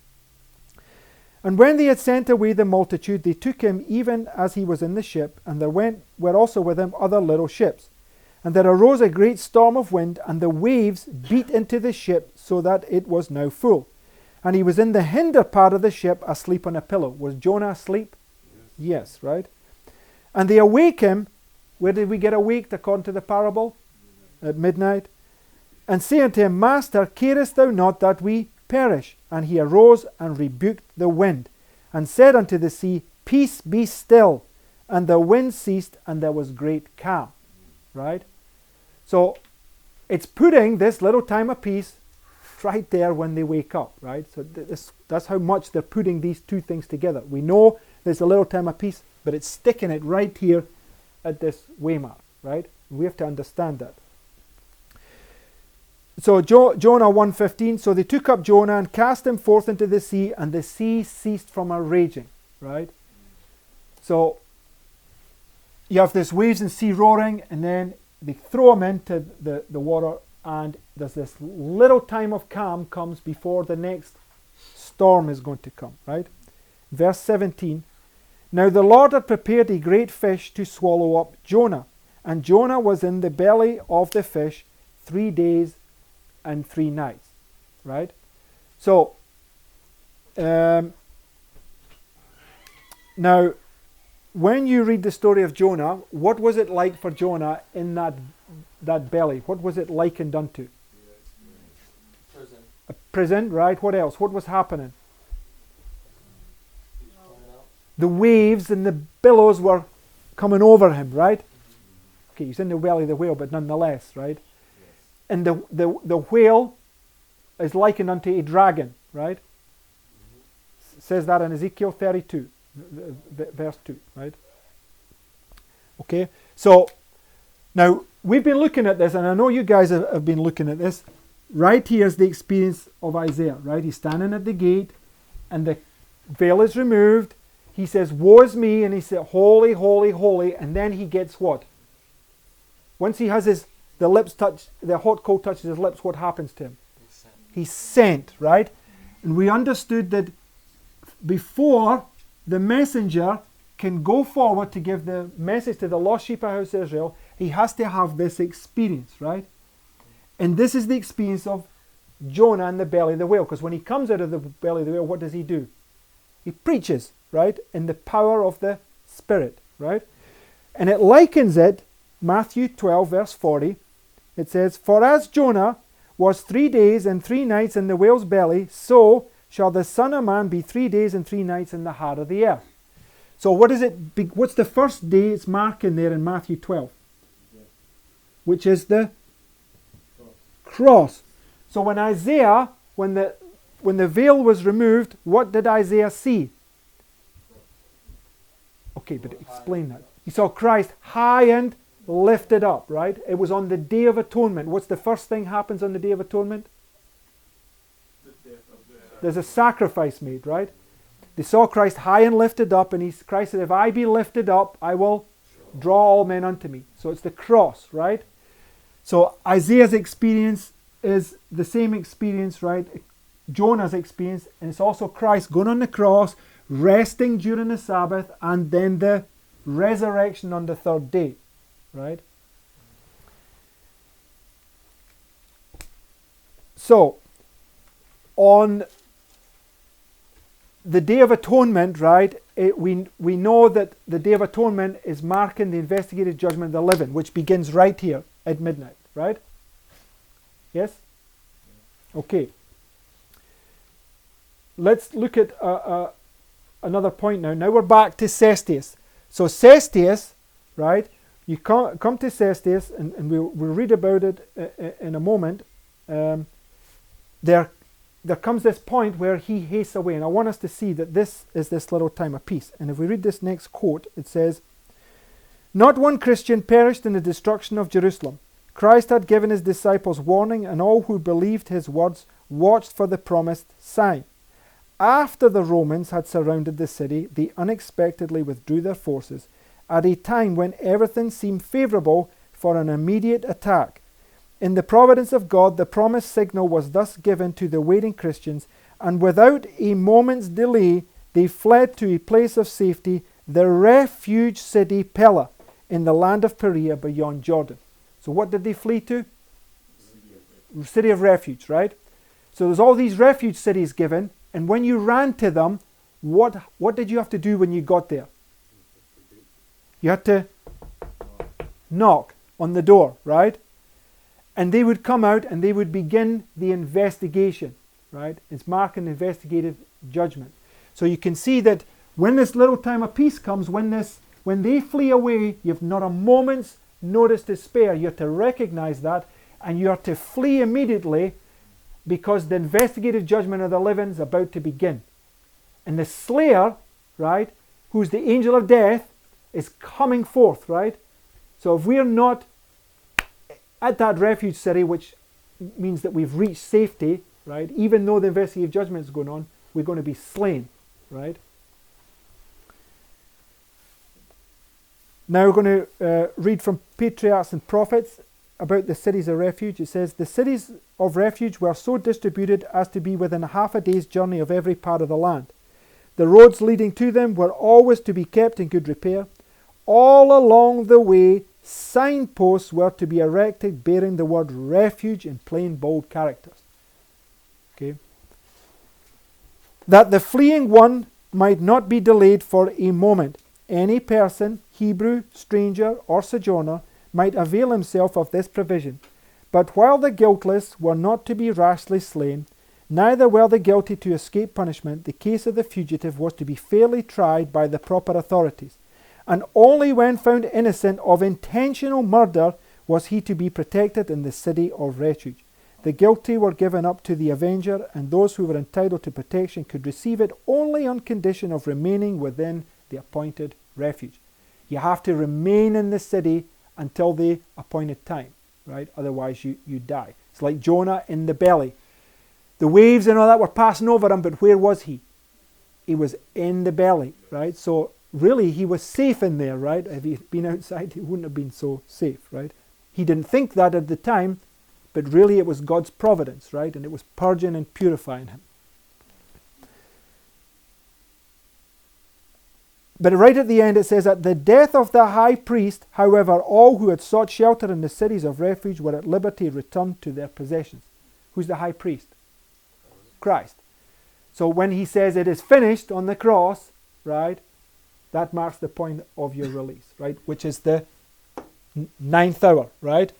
And when they had sent away the multitude, they took him even as he was in the ship, and there were also with him other little ships. And there arose a great storm of wind, and the waves beat into the ship, so that it was now full. And he was in the hinder part of the ship, asleep on a pillow. Was Jonah asleep? Yes, right? And they awake him. Where did we get awaked according to the parable? At midnight. And say unto him, Master, carest thou not that we perish? And he arose and rebuked the wind, and said unto the sea, Peace, be still. And the wind ceased, and there was great calm. Right? So it's putting this little time of peace It's right there when they wake up, right? So that's how much they're putting these two things together. We know there's a little time of peace, but it's sticking it right here at this waymark, right? We have to understand that. So Jonah 1:15, so they took up Jonah and cast him forth into the sea, and the sea ceased from her raging, right? So you have this waves and sea roaring, and then they throw him into the water, and there's this little time of calm comes before the next storm is going to come, right? Verse 17, now the Lord had prepared a great fish to swallow up Jonah, and Jonah was in the belly of the fish 3 days and 3 nights, right? So, now, when you read the story of Jonah, what was it like for Jonah in that belly? What was it likened unto? Prison. A prison, right? What else? What was happening? The waves and the billows were coming over him, right? Okay, he's in the belly of the whale, but nonetheless, right? And the whale is likened unto a dragon, right? It says that in Ezekiel 32, verse 2, right? Okay, so now we've been looking at this, and I know you guys have been looking at this. Right here is the experience of Isaiah, right? He's standing at the gate, and the veil is removed. He says, woe is me, and he said, holy, holy, holy, and then he gets what? Once he has the lips touch, the hot coal touches his lips, what happens to him? He's sent, right? And we understood that before the messenger can go forward to give the message to the lost sheep of the house of Israel, he has to have this experience, right? And this is the experience of Jonah in the belly of the whale, because when he comes out of the belly of the whale, what does he do? He preaches, right? In the power of the Spirit, right? And it likens it, Matthew 12, verse 40, it says, for as Jonah was 3 days and 3 nights in the whale's belly, so shall the Son of Man be 3 days and 3 nights in the heart of the earth. So what is it? What's the first day it's marking there in Matthew 12? Which is the cross. So when Isaiah, when the veil was removed, what did Isaiah see? Okay, but explain that. He saw Christ high and lifted up, right? It was on the Day of Atonement. What's the first thing happens on the Day of Atonement? There's a sacrifice made, right? They saw Christ high and lifted up, and Christ said, if I be lifted up, I will draw all men unto me. So it's the cross, right? So Isaiah's experience is the same experience, right? Jonah's experience, and it's also Christ going on the cross, resting during the Sabbath, and then the resurrection on the third day, right? So, on the Day of Atonement, right, we know that the Day of Atonement is marking the investigative judgment of the living, which begins right here at midnight, right? Yes? Okay. Let's look at another point now. Now we're back to Cestius. So Cestius, right, you come to Cestius, and we'll read about it in a moment. There comes this point where he hastes away, and I want us to see that this is this little time of peace. And if we read this next quote, it says, not one Christian perished in the destruction of Jerusalem. Christ had given his disciples warning, and all who believed his words watched for the promised sign. After the Romans had surrounded the city, they unexpectedly withdrew their forces at a time when everything seemed favorable for an immediate attack. In the providence of God, the promised signal was thus given to the waiting Christians, and without a moment's delay, they fled to a place of safety, the refuge city Pella, in the land of Perea beyond Jordan. So what did they flee to? City of refuge, right? So there's all these refuge cities given, and when you ran to them, what did you have to do when you got there? You had to knock on the door, right? And they would come out and they would begin the investigation, right? It's marking investigative judgment. So you can see that when this little time of peace comes, when they flee away, you've not a moment's notice to spare. You have to recognize that, and you have to flee immediately because the investigative judgment of the living is about to begin. And the slayer, right, who's the angel of death, is coming forth, right? So if we're not at that refuge city, which means that we've reached safety, right, even though the investigative judgment is going on, we're going to be slain, right? Now we're going to read from Patriarchs and Prophets about the cities of refuge. It says, the cities of refuge were so distributed as to be within half a day's journey of every part of the land. The roads leading to them were always to be kept in good repair. All along the way, signposts were to be erected bearing the word refuge in plain, bold characters. Okay. That the fleeing one might not be delayed for a moment. Any person, Hebrew, stranger, or sojourner, might avail himself of this provision. But while the guiltless were not to be rashly slain, neither were the guilty to escape punishment, the case of the fugitive was to be fairly tried by the proper authorities. And only when found innocent of intentional murder was he to be protected in the city of refuge. The guilty were given up to the avenger, and those who were entitled to protection could receive it only on condition of remaining within the appointed refuge. You have to remain in the city until the appointed time, right? Otherwise you die. It's like Jonah in the belly. The waves and all that were passing over him, but where was he? He was in the belly, right? So really he was safe in there, right? If he'd been outside, he wouldn't have been so safe, right? He didn't think that at the time, but really it was God's providence, right? And it was purging and purifying him. But right at the end it says, at the death of the high priest, however, all who had sought shelter in the cities of refuge were at liberty returned to their possessions. Who's the high priest? Christ. So when he says it is finished on the cross, right, that marks the point of your release, right, which is the 9th hour, right?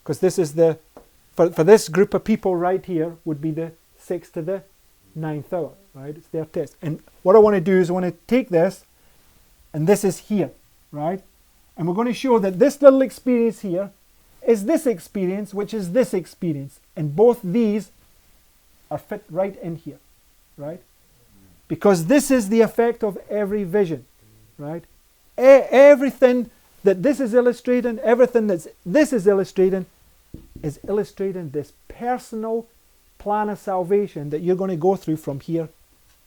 Because this is the, for this group of people right here would be the 6th to the 9th hour, right? It's their test. And what I want to do is I want to take this, and this is here, right? And we're going to show that this little experience here is this experience, which is this experience. And both these are fit right in here, right? Because this is the effect of every vision, right? Everything that this is illustrating, everything that this is illustrating this personal plan of salvation that you're going to go through from here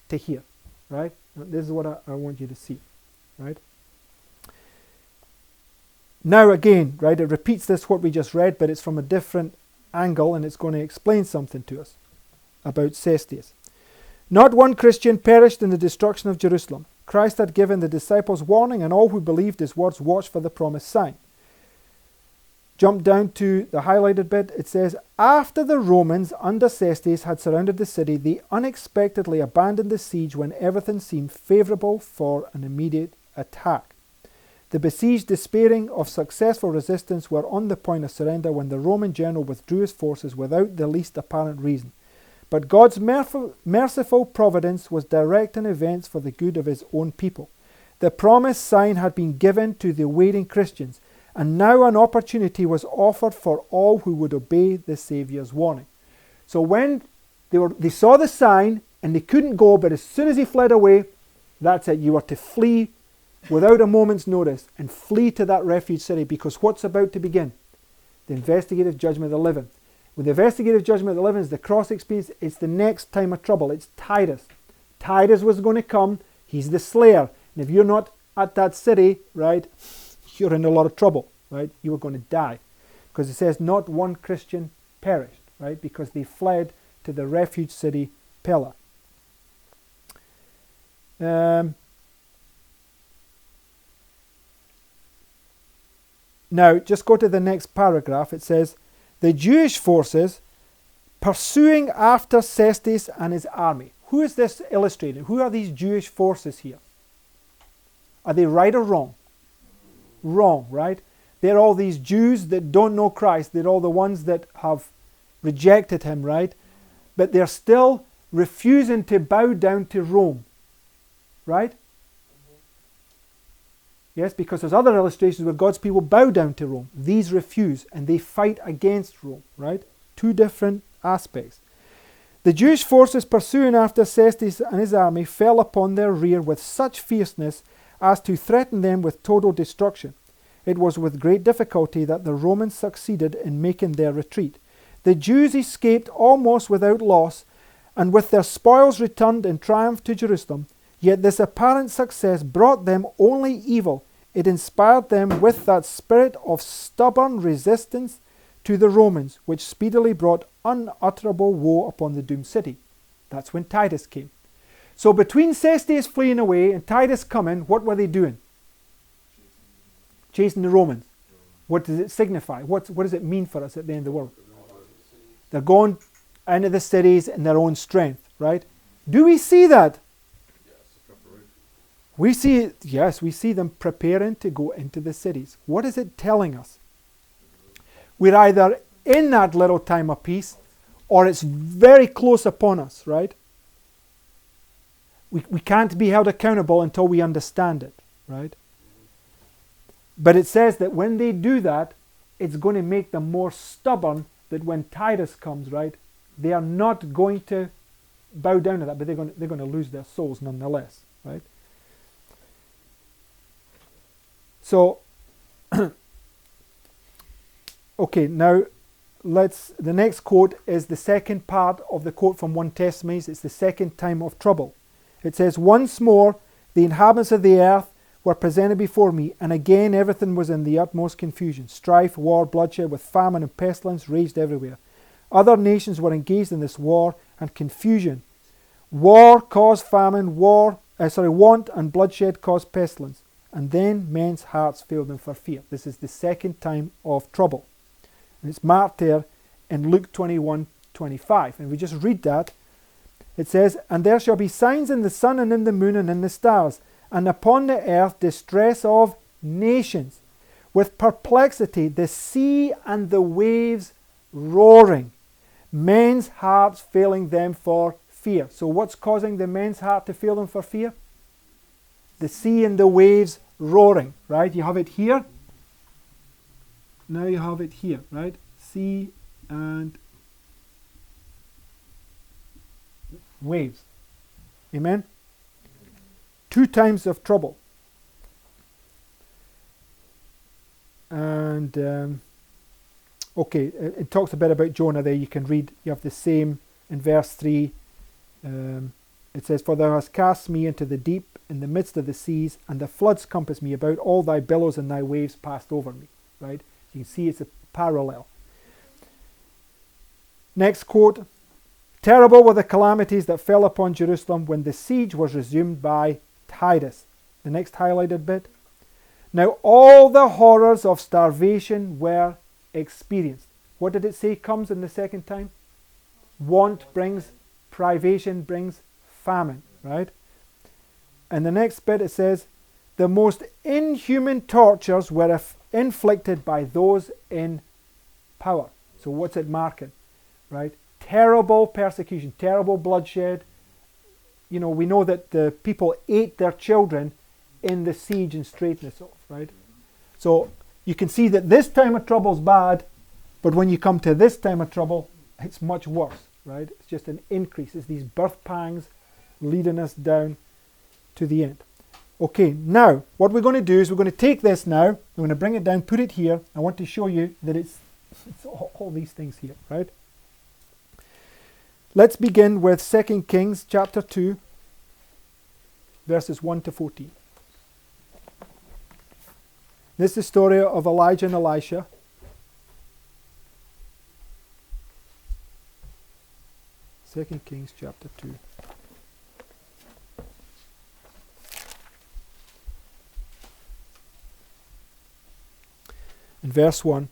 to here, right? This is what I want you to see, right? Now again, right, it repeats this what we just read, but it's from a different angle, and it's going to explain something to us about Cestius. Not one Christian perished in the destruction of Jerusalem. Christ had given the disciples warning, and all who believed his words watched for the promised sign. Jump down to the highlighted bit. It says, after the Romans under Cestius had surrounded the city, they unexpectedly abandoned the siege when everything seemed favourable for an immediate attack. The besieged, despairing of successful resistance, were on the point of surrender when the Roman general withdrew his forces without the least apparent reason. But God's merciful providence was directing events for the good of his own people. The promised sign had been given to the waiting Christians, and now an opportunity was offered for all who would obey the Saviour's warning. So when they saw the sign and they couldn't go, but as soon as he fled away, that's it. You were to flee without a moment's notice and flee to that refuge city, because what's about to begin? The investigative judgment of the living. With the investigative judgment of the living is the cross experience. It's the next time of trouble. It's Titus. Titus was going to come. He's the slayer. And if you're not at that city, right, you're in a lot of trouble, right? You were going to die. Because it says not one Christian perished, right? Because they fled to the refuge city, Pella. Now, just go to the next paragraph. It says, the Jewish forces pursuing after Cestius and his army. Who is this illustrating? Who are these Jewish forces here? Are they right or wrong? Wrong, right? They're all these Jews that don't know Christ. They're all the ones that have rejected him, right? But they're still refusing to bow down to Rome, right? Yes, because there's other illustrations where God's people bow down to Rome. These refuse, and they fight against Rome, right? Two different aspects. The Jewish forces pursuing after Cestes and his army fell upon their rear with such fierceness as to threaten them with total destruction. It was with great difficulty that the Romans succeeded in making their retreat. The Jews escaped almost without loss, and with their spoils returned in triumph to Jerusalem. Yet this apparent success brought them only evil. It inspired them with that spirit of stubborn resistance to the Romans, which speedily brought unutterable woe upon the doomed city. That's when Titus came. So between Cestes fleeing away and Titus coming, what were they doing? Chasing the Romans. What does it signify? What does it mean for us at the end of the world? They're going into the cities in their own strength, right? Do we see that? We see, yes, we see them preparing to go into the cities. What is it telling us? We're either in that little time of peace, or it's very close upon us, right? We can't be held accountable until we understand it, right? But it says that when they do that, it's going to make them more stubborn, that when Titus comes, right, they are not going to bow down to that, but they're going to lose their souls nonetheless, right? So, okay, now the next quote is the second part of the quote from 1 Thessalonians. It's the second time of trouble. It says, "Once more the inhabitants of the earth were presented before me, and again everything was in the utmost confusion. Strife, war, bloodshed, with famine and pestilence raged everywhere. Other nations were engaged in this war and confusion. War caused famine, want and bloodshed caused pestilence. And then men's hearts failed them for fear." This is the second time of trouble. And it's marked there in Luke 21:25. And we just read that. It says, "And there shall be signs in the sun and in the moon and in the stars, and upon the earth distress of nations, with perplexity, the sea and the waves roaring, men's hearts failing them for fear." So what's causing the men's heart to fail them for fear? The sea and the waves roaring, right? You have it here. Now you have it here, right? Sea and waves. Amen? 2 times of trouble. And, okay, it talks a bit about Jonah there. You can read, you have the same in verse 3. It says, "For thou hast cast me into the deep, in the midst of the seas, and the floods compassed me about. All thy billows and thy waves passed over me." Right? You can see it's a parallel. Next quote. "Terrible were the calamities that fell upon Jerusalem when the siege was resumed by Titus." The next highlighted bit. "Now all the horrors of starvation were experienced." What did it say comes in the second time? Want brings privation, brings famine, right? And the next bit it says, "The most inhuman tortures were inflicted by those in power." So what's it marking? Right? Terrible persecution, terrible bloodshed. You know, we know that the people ate their children in the siege and straitness of, right? So you can see that this time of trouble is bad, but when you come to this time of trouble, it's much worse, right? It's just an increase. It's these birth pangs leading us down to the end. Okay, now what we're going to do is we're going to take this now, we're going to bring it down, put it here. I want to show you that it's all these things here, right? Let's begin with 2 Kings chapter 2, verses 1 to 14. This is the story of Elijah and Elisha. Second Kings chapter 2. In verse 1,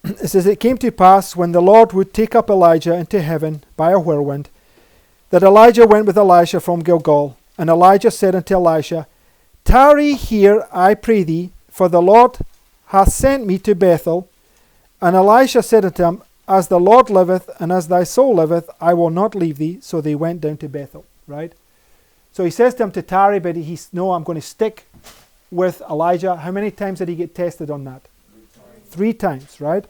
it says, "It came to pass, when the Lord would take up Elijah into heaven by a whirlwind, that Elijah went with Elisha from Gilgal. And Elijah said unto Elisha, Tarry here, I pray thee, for the Lord hath sent me to Bethel. And Elisha said unto him, As the Lord liveth, and as thy soul liveth, I will not leave thee. So they went down to Bethel." Right? So he says to him to tarry, but no, I'm going to stick with Elijah. How many times did he get tested on that? 3 times, right?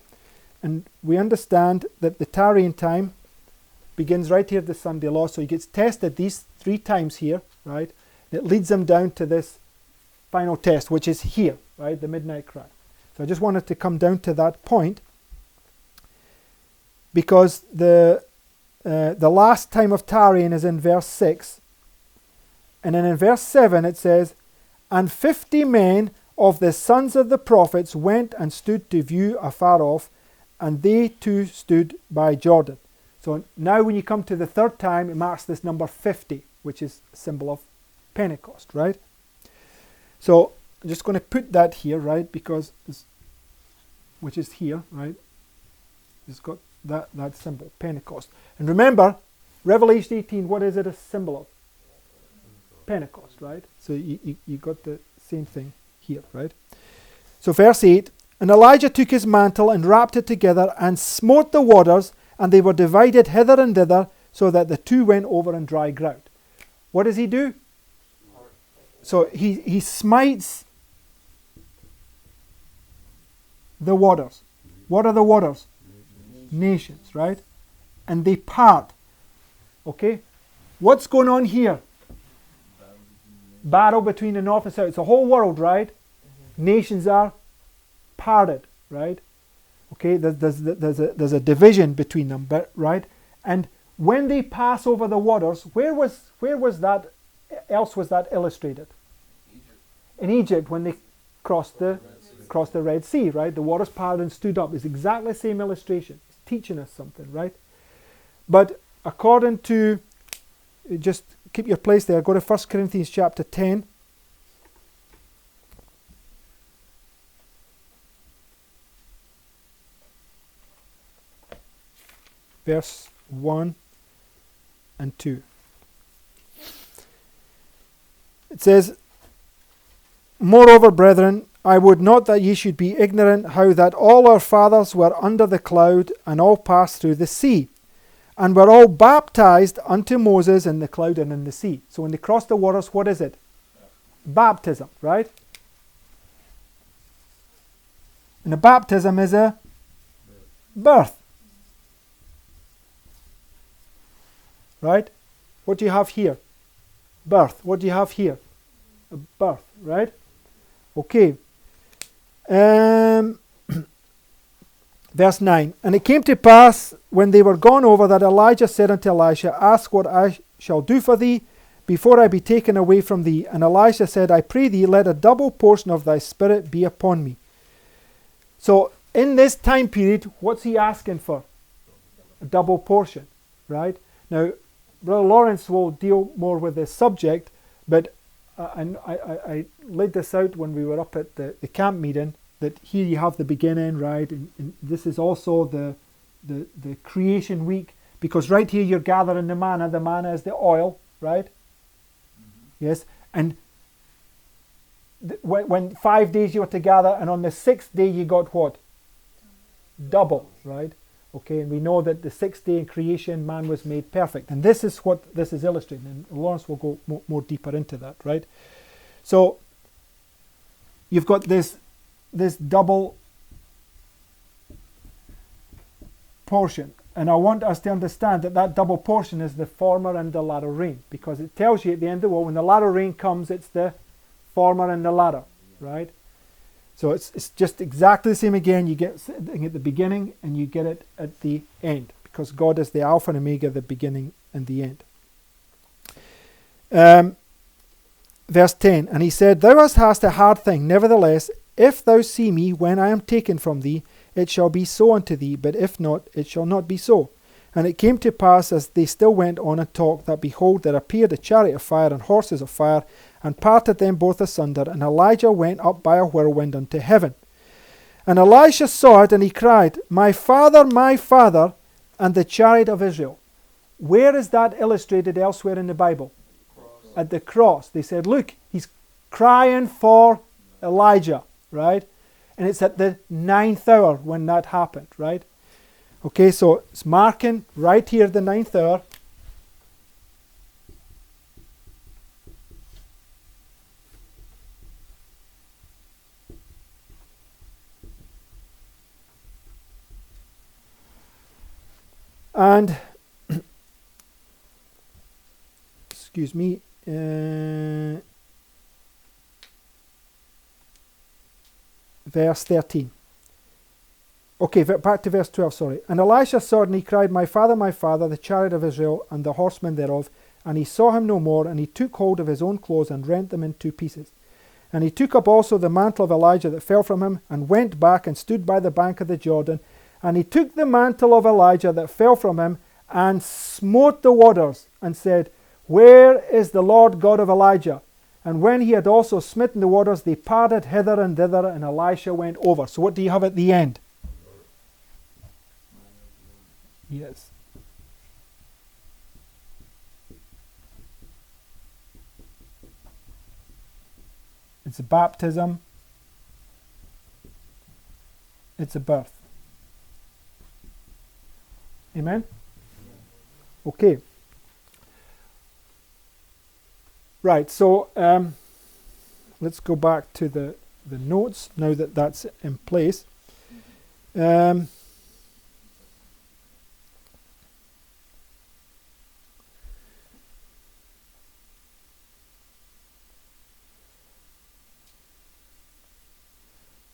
And we understand that the tarrying time begins right here, the Sunday law. So he gets tested these 3 times here, right? It leads him down to this final test, which is here, right? The midnight cry. So I just wanted to come down to that point, because the last time of tarrying is in verse 6. And then in verse 7 it says, "And 50 men of the sons of the prophets went and stood to view afar off, and they too stood by Jordan." So now when you come to the 3rd time, it marks this number 50, which is a symbol of Pentecost, right? So I'm just going to put that here, right, because which is here, right? It's got that symbol, Pentecost. And remember, Revelation 18, what is it a symbol of? Pentecost, right? So you got the same thing here, right? So verse 8, "And Elijah took his mantle and wrapped it together and smote the waters, and they were divided hither and thither, so that the 2 went over on dry ground." What does he do? So he smites the waters. What are the waters? Nations, right? And they part. Okay? What's going on here? Battle between the north and south. It's the whole world, right? Nations are parted, right? Okay, there's a division between them, but right? And when they pass over the waters, where was that else was that illustrated? Egypt. In Egypt, when they crossed the Red Sea, right? The waters parted and stood up. It's exactly the same illustration. It's teaching us something, right? But according to, just keep your place there, go to 1 Corinthians chapter 10. Verse 1 and 2. It says, "Moreover, brethren, I would not that ye should be ignorant how that all our fathers were under the cloud, and all passed through the sea, and were all baptized unto Moses in the cloud and in the sea." So when they cross the waters, what is it? Baptism, right? And a baptism is a birth. Right? What do you have here? Birth. What do you have here? A birth, right? Okay. Verse 9. "And it came to pass, when they were gone over, that Elijah said unto Elisha, Ask what I shall do for thee, before I be taken away from thee. And Elisha said, I pray thee, let a double portion of thy spirit be upon me. So, in this time period, what's he asking for? A double portion, right? Now, Brother Lawrence will deal more with this subject, but I laid this out when we were up at the camp meeting, that here you have the beginning, right? And this is also the creation week, because right here you're gathering the manna. The manna is the oil, right? Mm-hmm. Yes. And when 5 days you were to gather, and on the 6th day you got what? Double, right? Okay, and we know that the 6th day in creation, man was made perfect. And this is what this is illustrating. And Lawrence will go more deeper into that, right? So, you've got this double portion. And I want us to understand that double portion is the former and the latter rain. Because it tells you at the end of the world, when the latter rain comes, it's the former and the latter, right? So it's just exactly the same again. You get it at the beginning and you get it at the end, because God is the Alpha and Omega, the beginning and the end. Verse 10, "And he said, Thou hast a hard thing, nevertheless, if thou see me when I am taken from thee, it shall be so unto thee, but if not, it shall not be so. And it came to pass, as they still went on and talked, that behold, there appeared a chariot of fire and horses of fire, and parted them both asunder, and Elijah went up by a whirlwind unto heaven. And Elisha saw it, and he cried, my father, and the chariot of Israel." Where is that illustrated elsewhere in the Bible? At the cross. They said, look, he's crying for Elijah, right? And it's at the 9th hour when that happened, right? Okay, so it's marking right here the 9th hour. And excuse me, verse 13. Okay, back to verse 12, sorry. And Elisha saw it, and he cried, my father, the chariot of Israel, and the horsemen thereof. And he saw him no more, and he took hold of his own clothes, and rent them in two pieces. And he took up also the mantle of Elijah that fell from him, and went back, and stood by the bank of the Jordan. And he took the mantle of Elijah that fell from him, and smote the waters, and said, where is the Lord God of Elijah? And when he had also smitten the waters, they parted hither and thither, and Elisha went over. So what do you have at the end? Yes. It's a baptism. It's a birth. Amen? Okay. Right, so let's go back to the notes now that that's in place.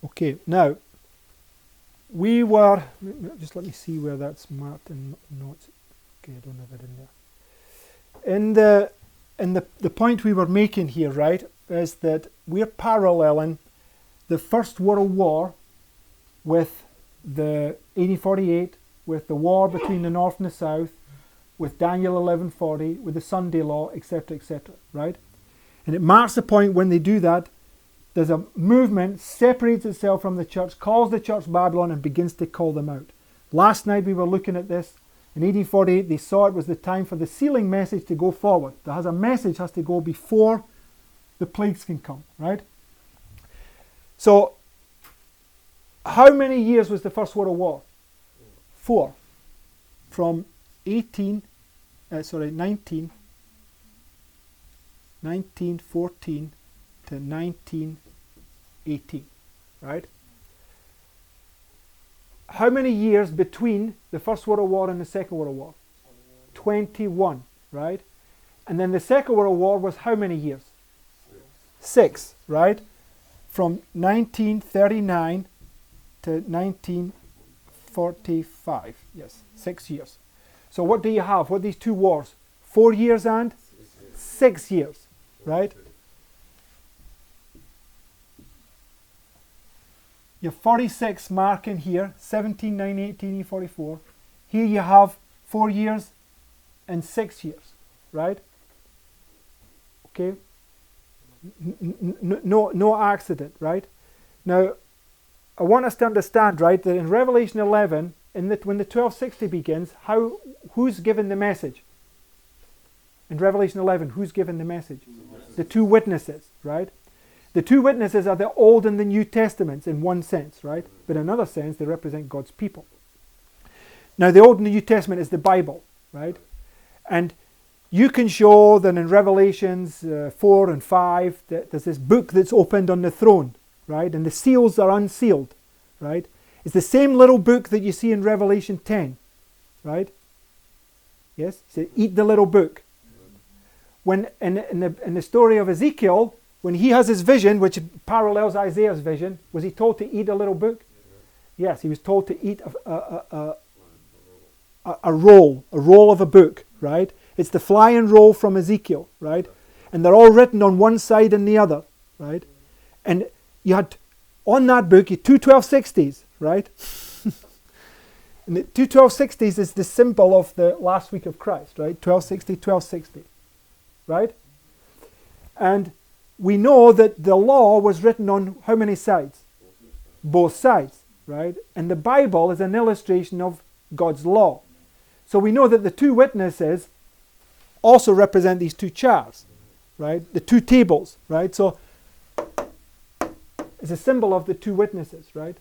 Okay, now we were, just let me see where that's marked in notes. Okay, I don't have it in there. And the point we were making here, right, is that we're paralleling the First World War with the 1848, with the war between the North and the South, with Daniel 11:40, with the Sunday Law, etc., right? And it marks the point when they do that. There's a movement, separates itself from the church, calls the church Babylon, and begins to call them out. Last night we were looking at this. In 1848, they saw it was the time for the sealing message to go forward. A message has to go before the plagues can come, right? So, how many years was the First World War? 4. From 1914 to 1918, right? How many years between the First World War and the Second World War? 21, right? And then the Second World War was how many years? 6, right? From 1939 to 1945, yes, 6 years. So what do you have? What are these two wars? 4 years and 6 years, right? You have 46 marking here, 17, 9, 18, 44. Here you have 4 years and 6 years, right? Okay? No accident, right? Now, I want us to understand, right, that in Revelation 11, when the 1260 begins, who's given the message? In Revelation 11, who's given the message? The two witnesses, right? The two witnesses are the Old and the New Testaments in one sense, right? But in another sense, they represent God's people. Now, the Old and the New Testament is the Bible, right? And you can show that in Revelations 4 and 5, that there's this book that's opened on the throne, right? And the seals are unsealed, right? It's the same little book that you see in Revelation 10, right? Yes? So eat the little book. When in the story of Ezekiel, when he has his vision, which parallels Isaiah's vision, was he told to eat a little book? Yes, he was told to eat a roll of a book, right? It's the flying roll from Ezekiel, right? And they're all written on one side and the other, right? And you had, on that book, you 2 1260s, right? And the 2 1260s is the symbol of the last week of Christ, right? 1260, 1260, right? And we know that the law was written on how many sides? Both sides, right? And the Bible is an illustration of God's law. So we know that the two witnesses also represent these two chairs, right? The two tables, right? So it's a symbol of the two witnesses, right?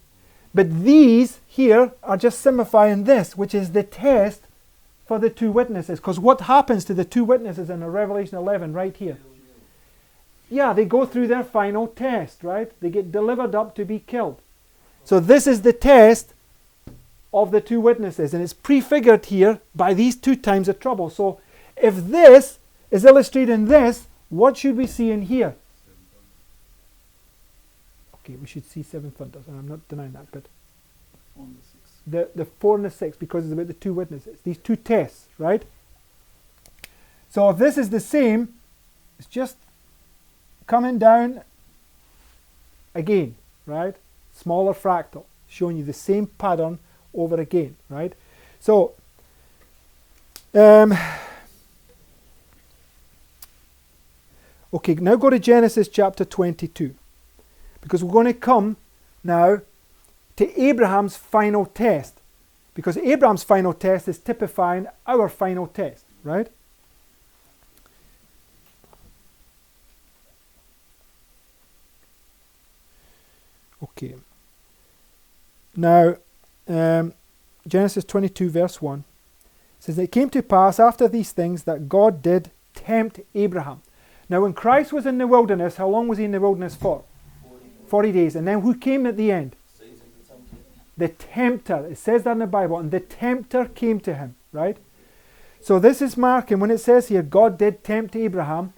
But these here are just signifying this, which is the test for the two witnesses. Because what happens to the two witnesses in Revelation 11 right here? Yeah, they go through their final test, right? They get delivered up to be killed. So this is the test of the two witnesses, and it's prefigured here by these 2 times of trouble. So if this is illustrated in this, what should we see in here? Okay, we should see 7 thunders, and I'm not denying that, but On the 6th. the 4 and the 6, because it's about the 2 witnesses, these 2 tests, right? So if this is the same, it's just coming down again, right? Smaller fractal, showing you the same pattern over again, right? So, okay, now go to Genesis chapter 22, because we're going to come now to Abraham's final test, because Abraham's final test is typifying our final test, right? Okay. Now, Genesis 22 verse 1 says, "It came to pass after these things that God did tempt Abraham." Now when Christ was in the wilderness, how long was he in the wilderness for? 40 days. And then who came at the end? Satan, the tempter. The tempter. It says that in the Bible. And the tempter came to him, right? So this is marking, when it says here, God did tempt Abraham,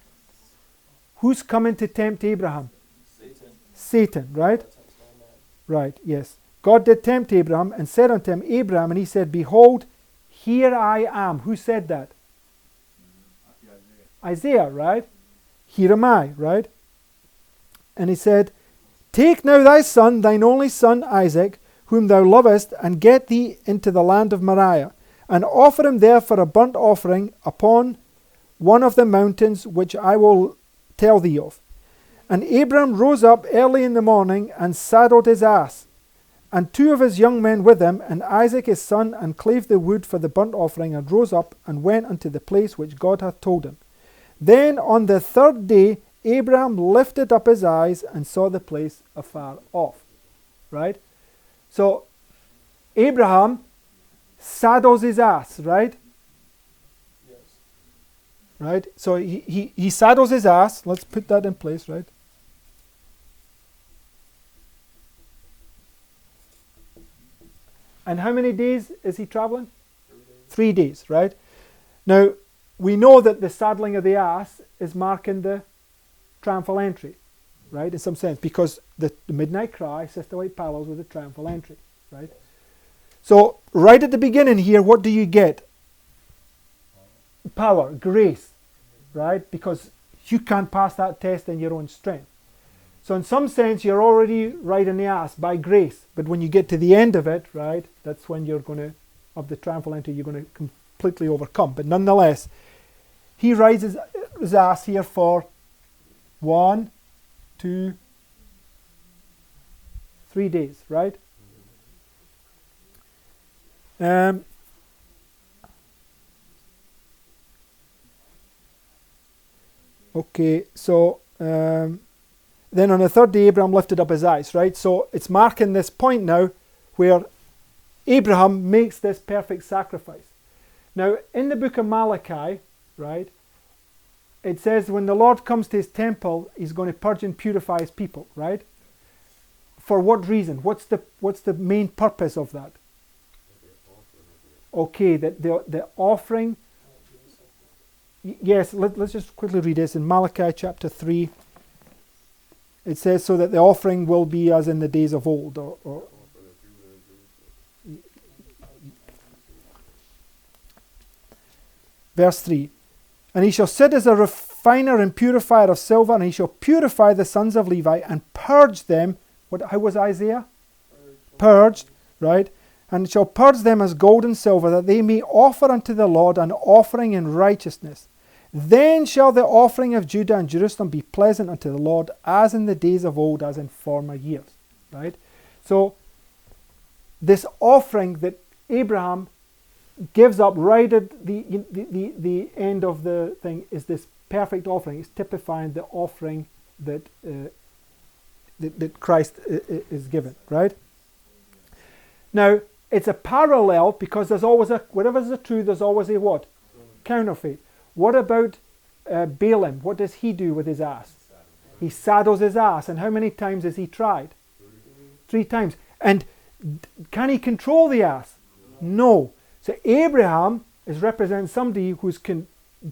who's coming to tempt Abraham? Satan. Satan, right? That tempts no man. Right, yes. God did tempt Abraham and said unto him, Abraham, and he said, Behold, here I am. Who said that? Isaiah, right? Here am I, right? And he said, Take now thy son, thine only son Isaac, whom thou lovest, and get thee into the land of Moriah, and offer him there for a burnt offering upon one of the mountains which I will tell thee of. And Abram rose up early in the morning, and saddled his ass, and 2 of his young men with him, and Isaac his son, and clave the wood for the burnt offering, and rose up, and went unto the place which God hath told him. Then on the 3rd day Abraham lifted up his eyes, and saw the place afar off. Right? So Abraham saddles his ass, right? Yes. Right? So he saddles his ass. Let's put that in place, right? And how many days is he traveling? 3 days, right? Now, we know that the saddling of the ass is marking the triumphal entry, right, in some sense, because the midnight cry, Sister White parallels with the triumphal entry, right? So, right at the beginning here, what do you get? Power, grace, right? Because you can't pass that test in your own strength. So in some sense, you're already riding the ass by grace. But when you get to the end of it, right, that's when you're going to, of the triumphal entry, you're going to completely overcome. But nonetheless, he rides his ass here for 1, 2, 3 days, right? Okay, so then on the 3rd day Abraham lifted up his eyes, right? So it's marking this point now where Abraham makes this perfect sacrifice. Now in the book of Malachi, right, it says when the Lord comes to his temple, he's going to purge and purify his people, right? For what reason? What's the main purpose of that? Okay, that the offering. Yes, let's just quickly read this in Malachi chapter 3. It says, so that the offering will be as in the days of old. Or Verse 3. And he shall sit as a refiner and purifier of silver, and he shall purify the sons of Levi and purge them. How was Isaiah? Purged, right? And shall purge them as gold and silver, that they may offer unto the Lord an offering in righteousness. Then shall the offering of Judah and Jerusalem be pleasant unto the Lord, as in the days of old, as in former years. Right? So, this offering that Abraham gives up right at the end of the thing is this perfect offering. It's typifying the offering that Christ is given. Right? Now, it's a parallel because there's always whatever's the truth, there's always a what? Counterfeit. What about Balaam? What does he do with his ass? He saddles his ass. And how many times has he tried? 3 times. And can he control the ass? No. So Abraham is representing somebody who's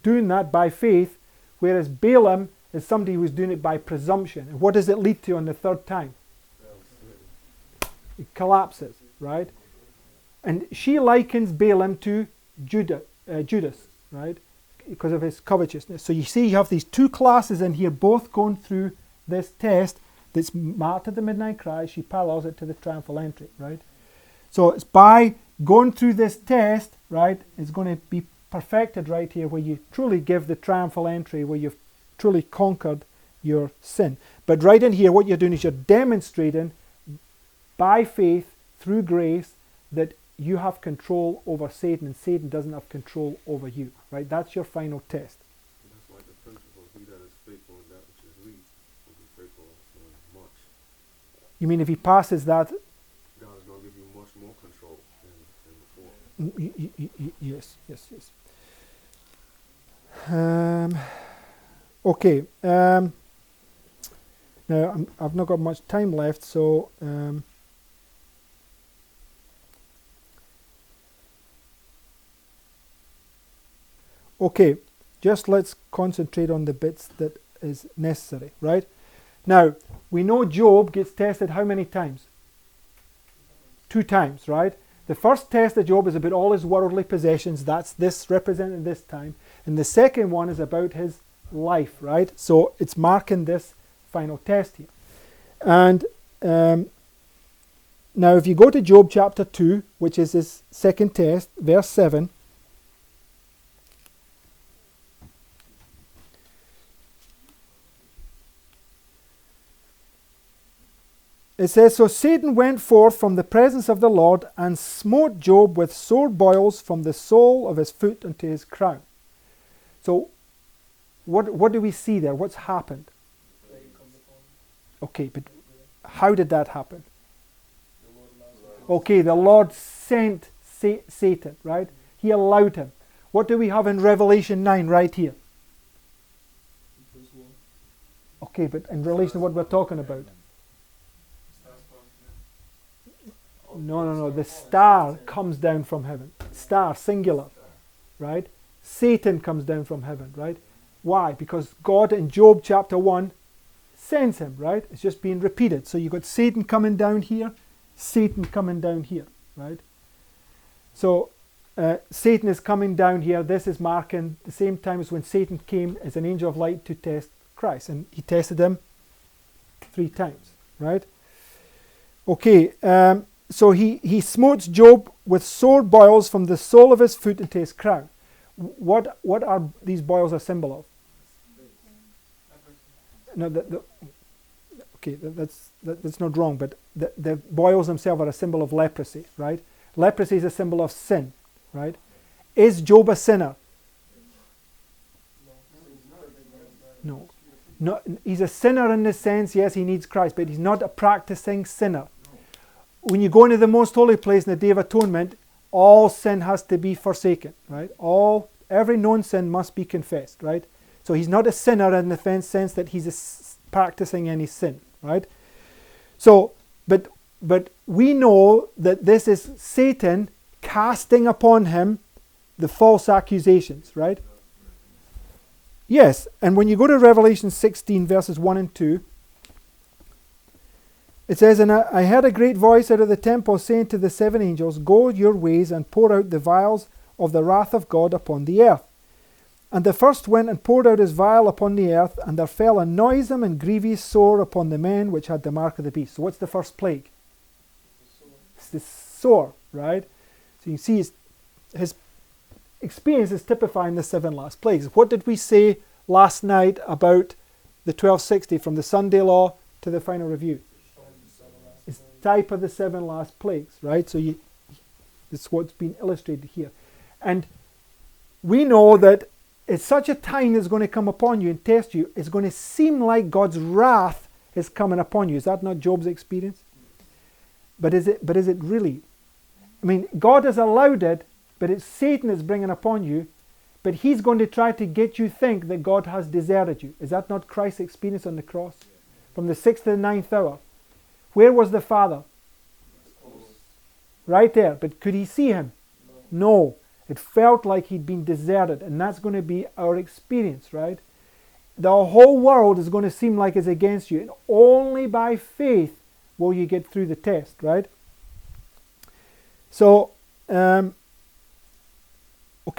doing that by faith, whereas Balaam is somebody who's doing it by presumption. And what does it lead to on the third time? It collapses, right? And she likens Balaam to Judas, right? Because of his covetousness. So you see you have these two classes in here, both going through this test that's marked at the midnight cry. She parallels it to the triumphal entry, right? So it's by going through this test, right, it's going to be perfected right here where you truly give the triumphal entry, where you've truly conquered your sin. But right in here, what you're doing is you're demonstrating by faith, through grace, that you have control over Satan and Satan doesn't have control over you, right? That's your final test. That's like the principle, he that is faithful in that which is least will be faithful in much. You mean if he passes that? God is going to give you much more control than before. Yes. Okay. Now, I've not got much time left, so... okay, just let's concentrate on the bits that is necessary, right? Now, we know Job gets tested how many times? 2 times, right? The first test of Job is about all his worldly possessions. That's this represented this time. And the second one is about his life, right? So it's marking this final test here. And now if you go to Job chapter 2, which is his second test, verse 7. It says, so Satan went forth from the presence of the Lord and smote Job with sore boils from the sole of his foot unto his crown. So what do we see there? What's happened? Okay, but how did that happen? Okay, the Lord sent Satan, right? He allowed him. What do we have in Revelation 9 right here? Okay, but in relation to what we're talking about. No. The star comes down from heaven. Star, singular, right? Satan comes down from heaven, right? Why? Because God in Job chapter 1 sends him, right? It's just being repeated. So you've got Satan coming down here, Satan coming down here, right? So Satan is coming down here. This is marking the same time as when Satan came as an angel of light to test Christ. And he tested him 3 times, right? Okay, so he smote Job with sore boils from the sole of his foot into his crown. What are these boils a symbol of? No, okay, that's not wrong, but the boils themselves are a symbol of leprosy, right? Leprosy is a symbol of sin, right? Is Job a sinner? No. No, he's a sinner in the sense, yes, he needs Christ, but he's not a practicing sinner. When you go into the most holy place in the Day of Atonement, all sin has to be forsaken, right? Every known sin must be confessed, right? So he's not a sinner in the sense that he's practicing any sin, right? So, but we know that this is Satan casting upon him the false accusations, right? Yes, and when you go to Revelation 16 verses 1 and 2, it says, and I heard a great voice out of the temple saying to the 7 angels, go your ways and pour out the vials of the wrath of God upon the earth. And the first went and poured out his vial upon the earth, and there fell a noisome and grievous sore upon the men which had the mark of the beast. So what's the first plague? It's the sore, right? So you can see his experience is typifying the 7 last plagues. What did we say last night about the 1260 from the Sunday law to the final review? It's type of the 7 last plagues, right? So it's what's been illustrated here. And we know that it's such a time that's going to come upon you and test you, it's going to seem like God's wrath is coming upon you. Is that not Job's experience? But is it really? I mean, God has allowed it, but it's Satan that's bringing upon you, but he's going to try to get you think that God has deserted you. Is that not Christ's experience on the cross? From the 6th to the 9th hour. Where was the Father? Right there. But could he see him? No. It felt like he'd been deserted, and that's going to be our experience, right? The whole world is going to seem like it's against you, and only by faith will you get through the test, right? So, okay,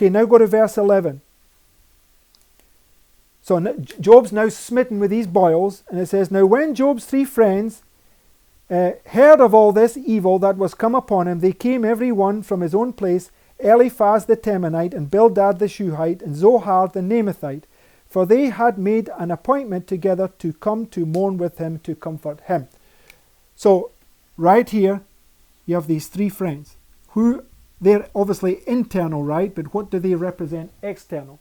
now go to verse 11. So Job's now smitten with these boils, and it says, "Now when Job's 3 friends heard of all this evil that was come upon him, they came every one from his own place, Eliphaz the Temanite, and Bildad the Shuhite, and Zohar the Naamathite, for they had made an appointment together to come to mourn with him, to comfort him." So, right here, you have these 3 friends, who, they're obviously internal, right? But what do they represent external?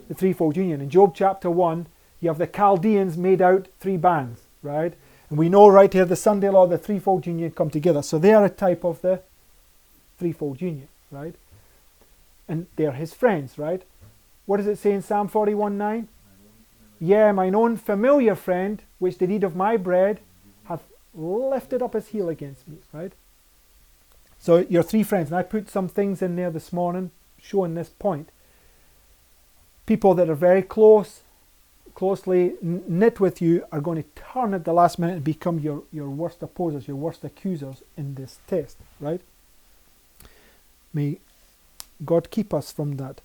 The threefold union. In Job chapter 1, you have the Chaldeans made out 3 bands, right? And we know right here the Sunday law, the threefold union come together. So they are a type of the threefold union, right? And they're his friends, right? What does it say in Psalm 41:9? "Yeah, mine own familiar friend, which did eat of my bread, hath lifted up his heel against me," right? So your 3 friends, and I put some things in there this morning showing this point. People that are very closely knit with you are going to turn at the last minute and become your worst opposers, your worst accusers in this test, right? May God keep us from that.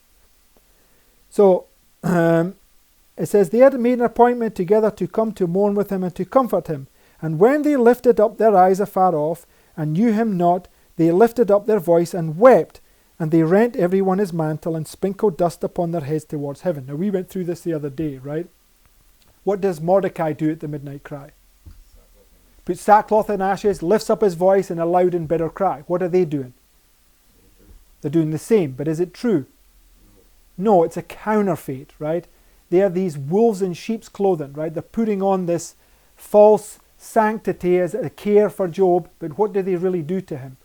So, it says, "They had made an appointment together to come to mourn with him and to comfort him. And when they lifted up their eyes afar off, and knew him not, they lifted up their voice and wept. And they rent every one his mantle and sprinkled dust upon their heads towards heaven." Now we went through this the other day, right? What does Mordecai do at the midnight cry? Puts sackcloth and ashes, lifts up his voice in a loud and bitter cry. What are they doing? They're doing the same, but is it true? No, it's a counterfeit, right? They are these wolves in sheep's clothing, right? They're putting on this false sanctity as a care for Job, but what do they really do to him?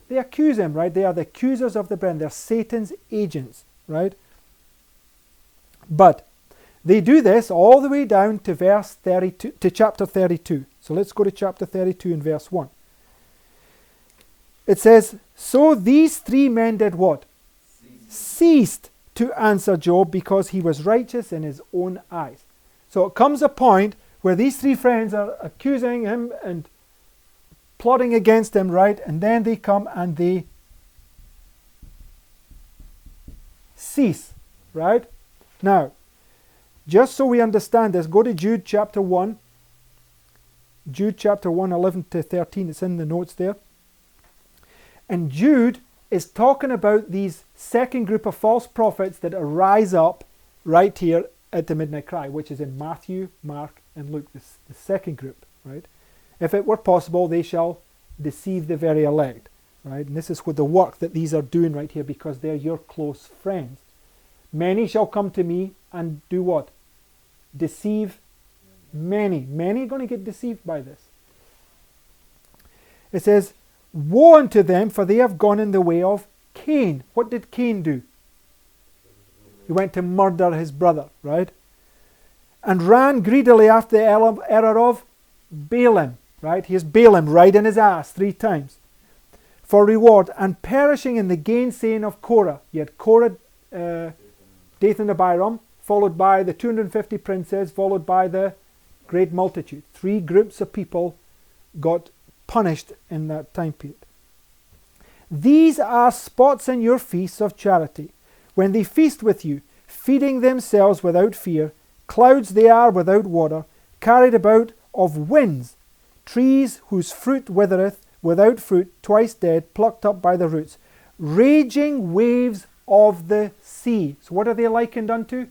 They accuse him, right? They are the accusers of the brethren. They're Satan's agents, right? But they do this all the way down to verse 32, to chapter 32. So let's go to chapter 32 and verse 1. It says, "So these 3 men did what? Ceased to answer Job, because he was righteous in his own eyes." So it comes a point where these 3 friends are accusing him and plotting against him, right? And then they come and they cease, right? Now, just so we understand this, go to Jude chapter 1. Jude chapter 1, 11 to 13. It's in the notes there. And Jude is talking about these second group of false prophets that arise up right here at the midnight cry, which is in Matthew, Mark, and Luke, the second group, right? "If it were possible, they shall deceive the very elect," right? And this is what the work that these are doing right here, because they're your close friends. "Many shall come to me and do what? Deceive many." Many are going to get deceived by this. It says, "Woe unto them, for they have gone in the way of Cain." What did Cain do? He went to murder his brother, right? "And ran greedily after the error of Balaam," right? Here's Balaam riding his ass 3 times for reward, "and perishing in the gainsaying of Korah." You had Korah, Dathan and Abiram, followed by the 250 princes, followed by the great multitude. 3 groups of people got punished in that time period. "These are spots in your feasts of charity, when they feast with you, feeding themselves without fear. Clouds they are without water, carried about of winds, trees whose fruit withereth, without fruit, twice dead, plucked up by the roots, raging waves of the sea." So what are they likened unto?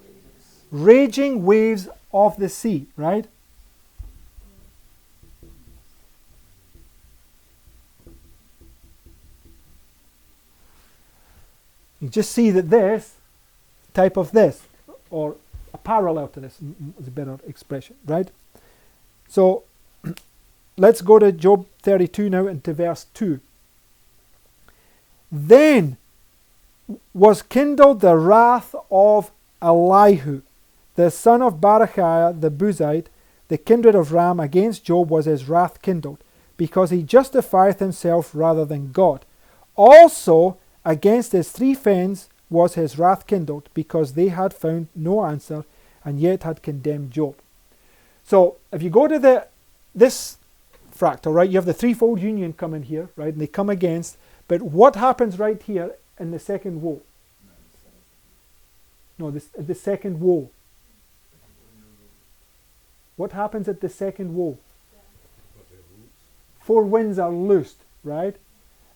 Waves. Raging waves of the sea, right? You just see that this type of this, or a parallel to this is a better expression, right? So let's go to Job 32 now into verse 2. "Then was kindled the wrath of Elihu, the son of Barachiah the Buzite, the kindred of Ram. Against Job was his wrath kindled, because he justifieth himself rather than God. Also against his three friends was his wrath kindled, because they had found no answer, and yet had condemned Job. So if you go to this fractal, right, you have the threefold union coming here, right, and they come against. But what happens right here in the second woe? No, the second woe. What happens at the second woe? Four winds are loosed, right?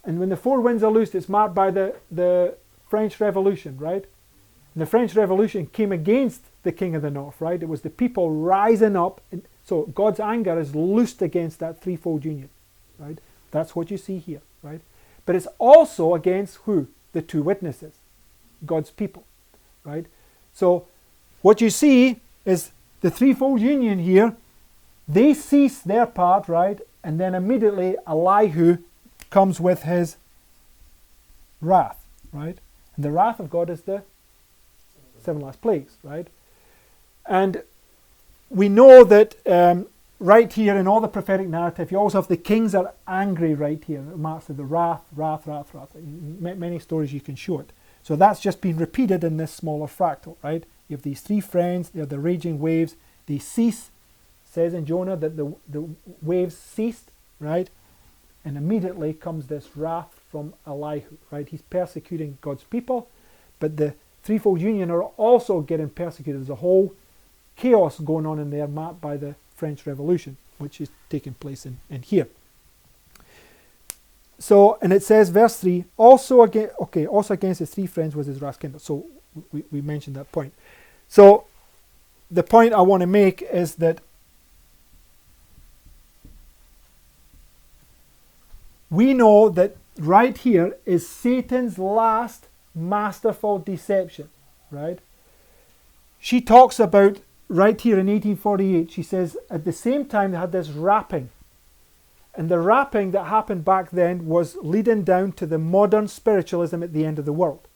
And when the four winds are loosed, it's marked by the French Revolution, right? And the French Revolution came against the King of the North, right? It was the people rising up. And so God's anger is loosed against that threefold union, right? That's what you see here, right? But it's also against who? The two witnesses, God's people, right? So what you see is the threefold union here. They cease their part, right? And then immediately Elihu comes with his wrath, right? And the wrath of God is the seven last plagues, right? And we know that right here in all the prophetic narrative, you also have the kings are angry right here. It marks the wrath. Many stories you can show it. So that's just been repeated in this smaller fractal, right? You have these three friends, they are the raging waves, they cease. It says in Jonah that the waves ceased, right? And immediately comes this wrath from Elihu, right? He's persecuting God's people, but the threefold union are also getting persecuted. There's a whole chaos going on in there, marked by the French Revolution, which is taking place in here. So, and it says, verse 3, also against his three friends was his wrath kindled. So we mentioned that point. So the point I want to make is that we know that right here is Satan's last masterful deception, right? She talks about, right here in 1848, she says, at the same time they had this rapping. And the rapping that happened back then was leading down to the modern spiritualism at the end of the world,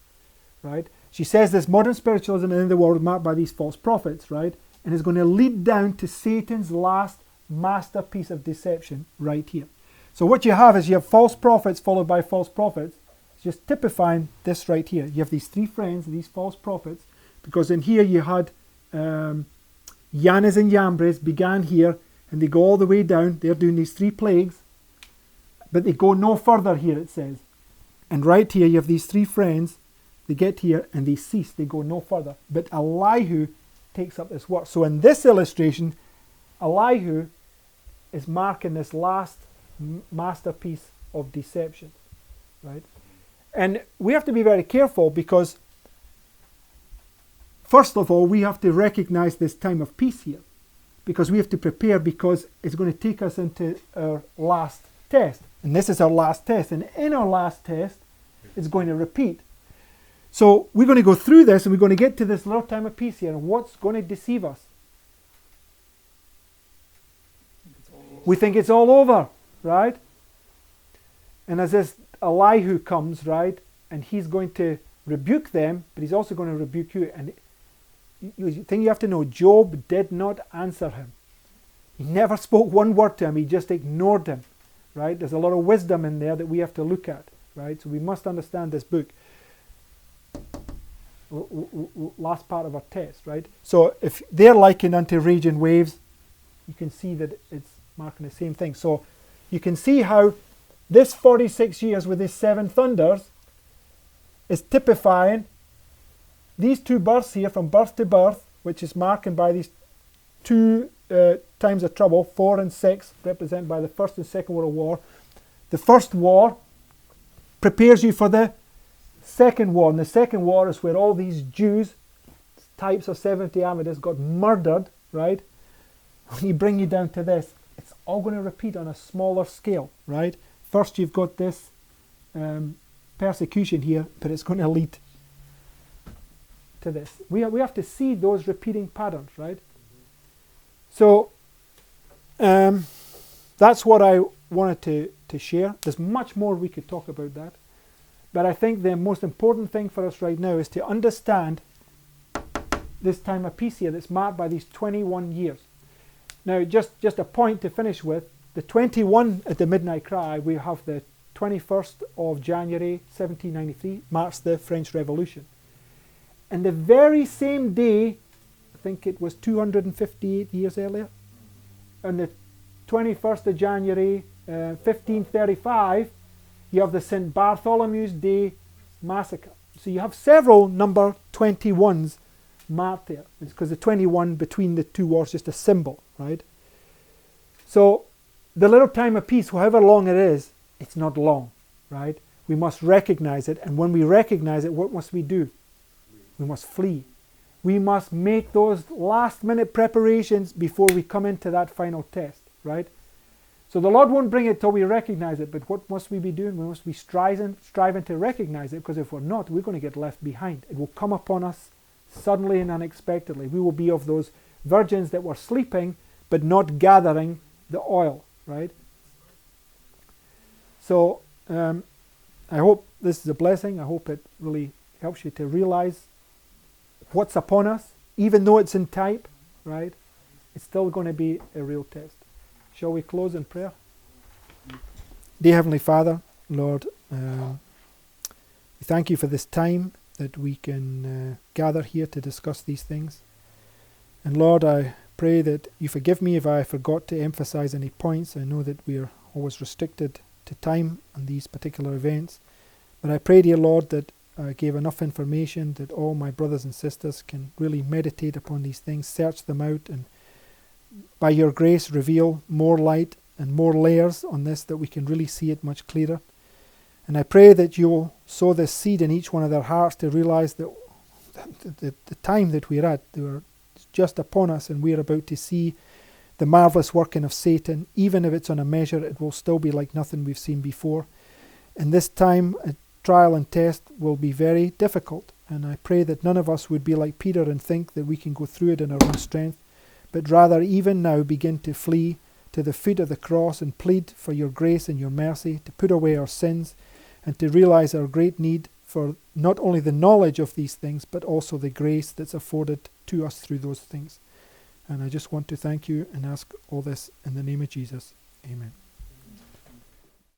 right? She says this modern spiritualism at the end of the world marked by these false prophets, right? And is going to lead down to Satan's last masterpiece of deception right here. So what you have is you have false prophets followed by false prophets. It's just typifying this right here. You have these three friends, these false prophets, because in here you had Jannes and Jambres began here, and they go all the way down. They're doing these three plagues, but they go no further here, it says. And right here you have these three friends. They get here and they cease. They go no further. But Elihu takes up this work. So in this illustration, Elihu is marking this last masterpiece of deception, right? And we have to be very careful, because first of all, we have to recognize this time of peace here, because we have to prepare, because it's going to take us into our last test. And this is our last test. And in our last test, it's going to repeat. So we're going to go through this, and we're going to get to this little time of peace here. And what's going to deceive us? We think it's all over, right? And as this Elihu comes, right, and he's going to rebuke them, but he's also going to rebuke you. And the thing you have to know, Job did not answer him. He never spoke one word to him. He just ignored him, right? There's a lot of wisdom in there that we have to look at, right? So we must understand this book. Last part of our test, right? So if they're likened unto raging waves, you can see that it's marking the same thing. So you can see how this 46 years with these seven thunders is typifying these two births here, from birth to birth, which is marked by these two times of trouble, 4 and 6, represented by the First and Second World War. The first war prepares you for the second war, and the second war is where all these Jews, types of 70 Adventists, got murdered, right? When you bring you down to this, it's all going to repeat on a smaller scale, right? First you've got this persecution here, but it's going to lead to this. We have to see those repeating patterns, right? So that's what I wanted to share. There's much more we could talk about that. But I think the most important thing for us right now is to understand this time of peace here that's marked by these 21 years. Now, just a point to finish with. The 21 at the midnight cry, we have the 21st of January 1793 marks the French Revolution. And the very same day, I think it was 258 years earlier, on the 21st of January 1535, you have the St. Bartholomew's Day massacre. So you have several number 21s marked there. It's because the 21 between the two wars is just a symbol, right? So the little time of peace, however long it is, it's not long, right? We must recognize it, and when we recognize it, what must we do? We must flee. We must make those last-minute preparations before we come into that final test, right? So the Lord won't bring it till we recognize it, but what must we be doing? We must be striving to recognize it, because if we're not, we're going to get left behind. It will come upon us suddenly and unexpectedly. We will be of those virgins that were sleeping but not gathering the oil, right? So I hope this is a blessing. I hope it really helps you to realize what's upon us, even though it's in type, right? It's still going to be a real test. Shall we close in prayer? Dear Heavenly Father, Lord, we thank you for this time that we can gather here to discuss these things. And Lord, I pray that you forgive me if I forgot to emphasize any points. I know that we are always restricted to time on these particular events. But I pray, dear Lord, that I gave enough information that all my brothers and sisters can really meditate upon these things, search them out, and by your grace reveal more light and more layers on this, that we can really see it much clearer. And I pray that you will sow this seed in each one of their hearts to realize that the time that we're at, it's just upon us, and we're about to see the marvelous working of Satan. Even if it's on a measure, it will still be like nothing we've seen before. And this time, a trial and test will be very difficult. And I pray that none of us would be like Peter and think that we can go through it in our own strength, but rather even now begin to flee to the foot of the cross and plead for your grace and your mercy, to put away our sins, and to realize our great need for not only the knowledge of these things, but also the grace that's afforded to us through those things. And I just want to thank you and ask all this in the name of Jesus. Amen.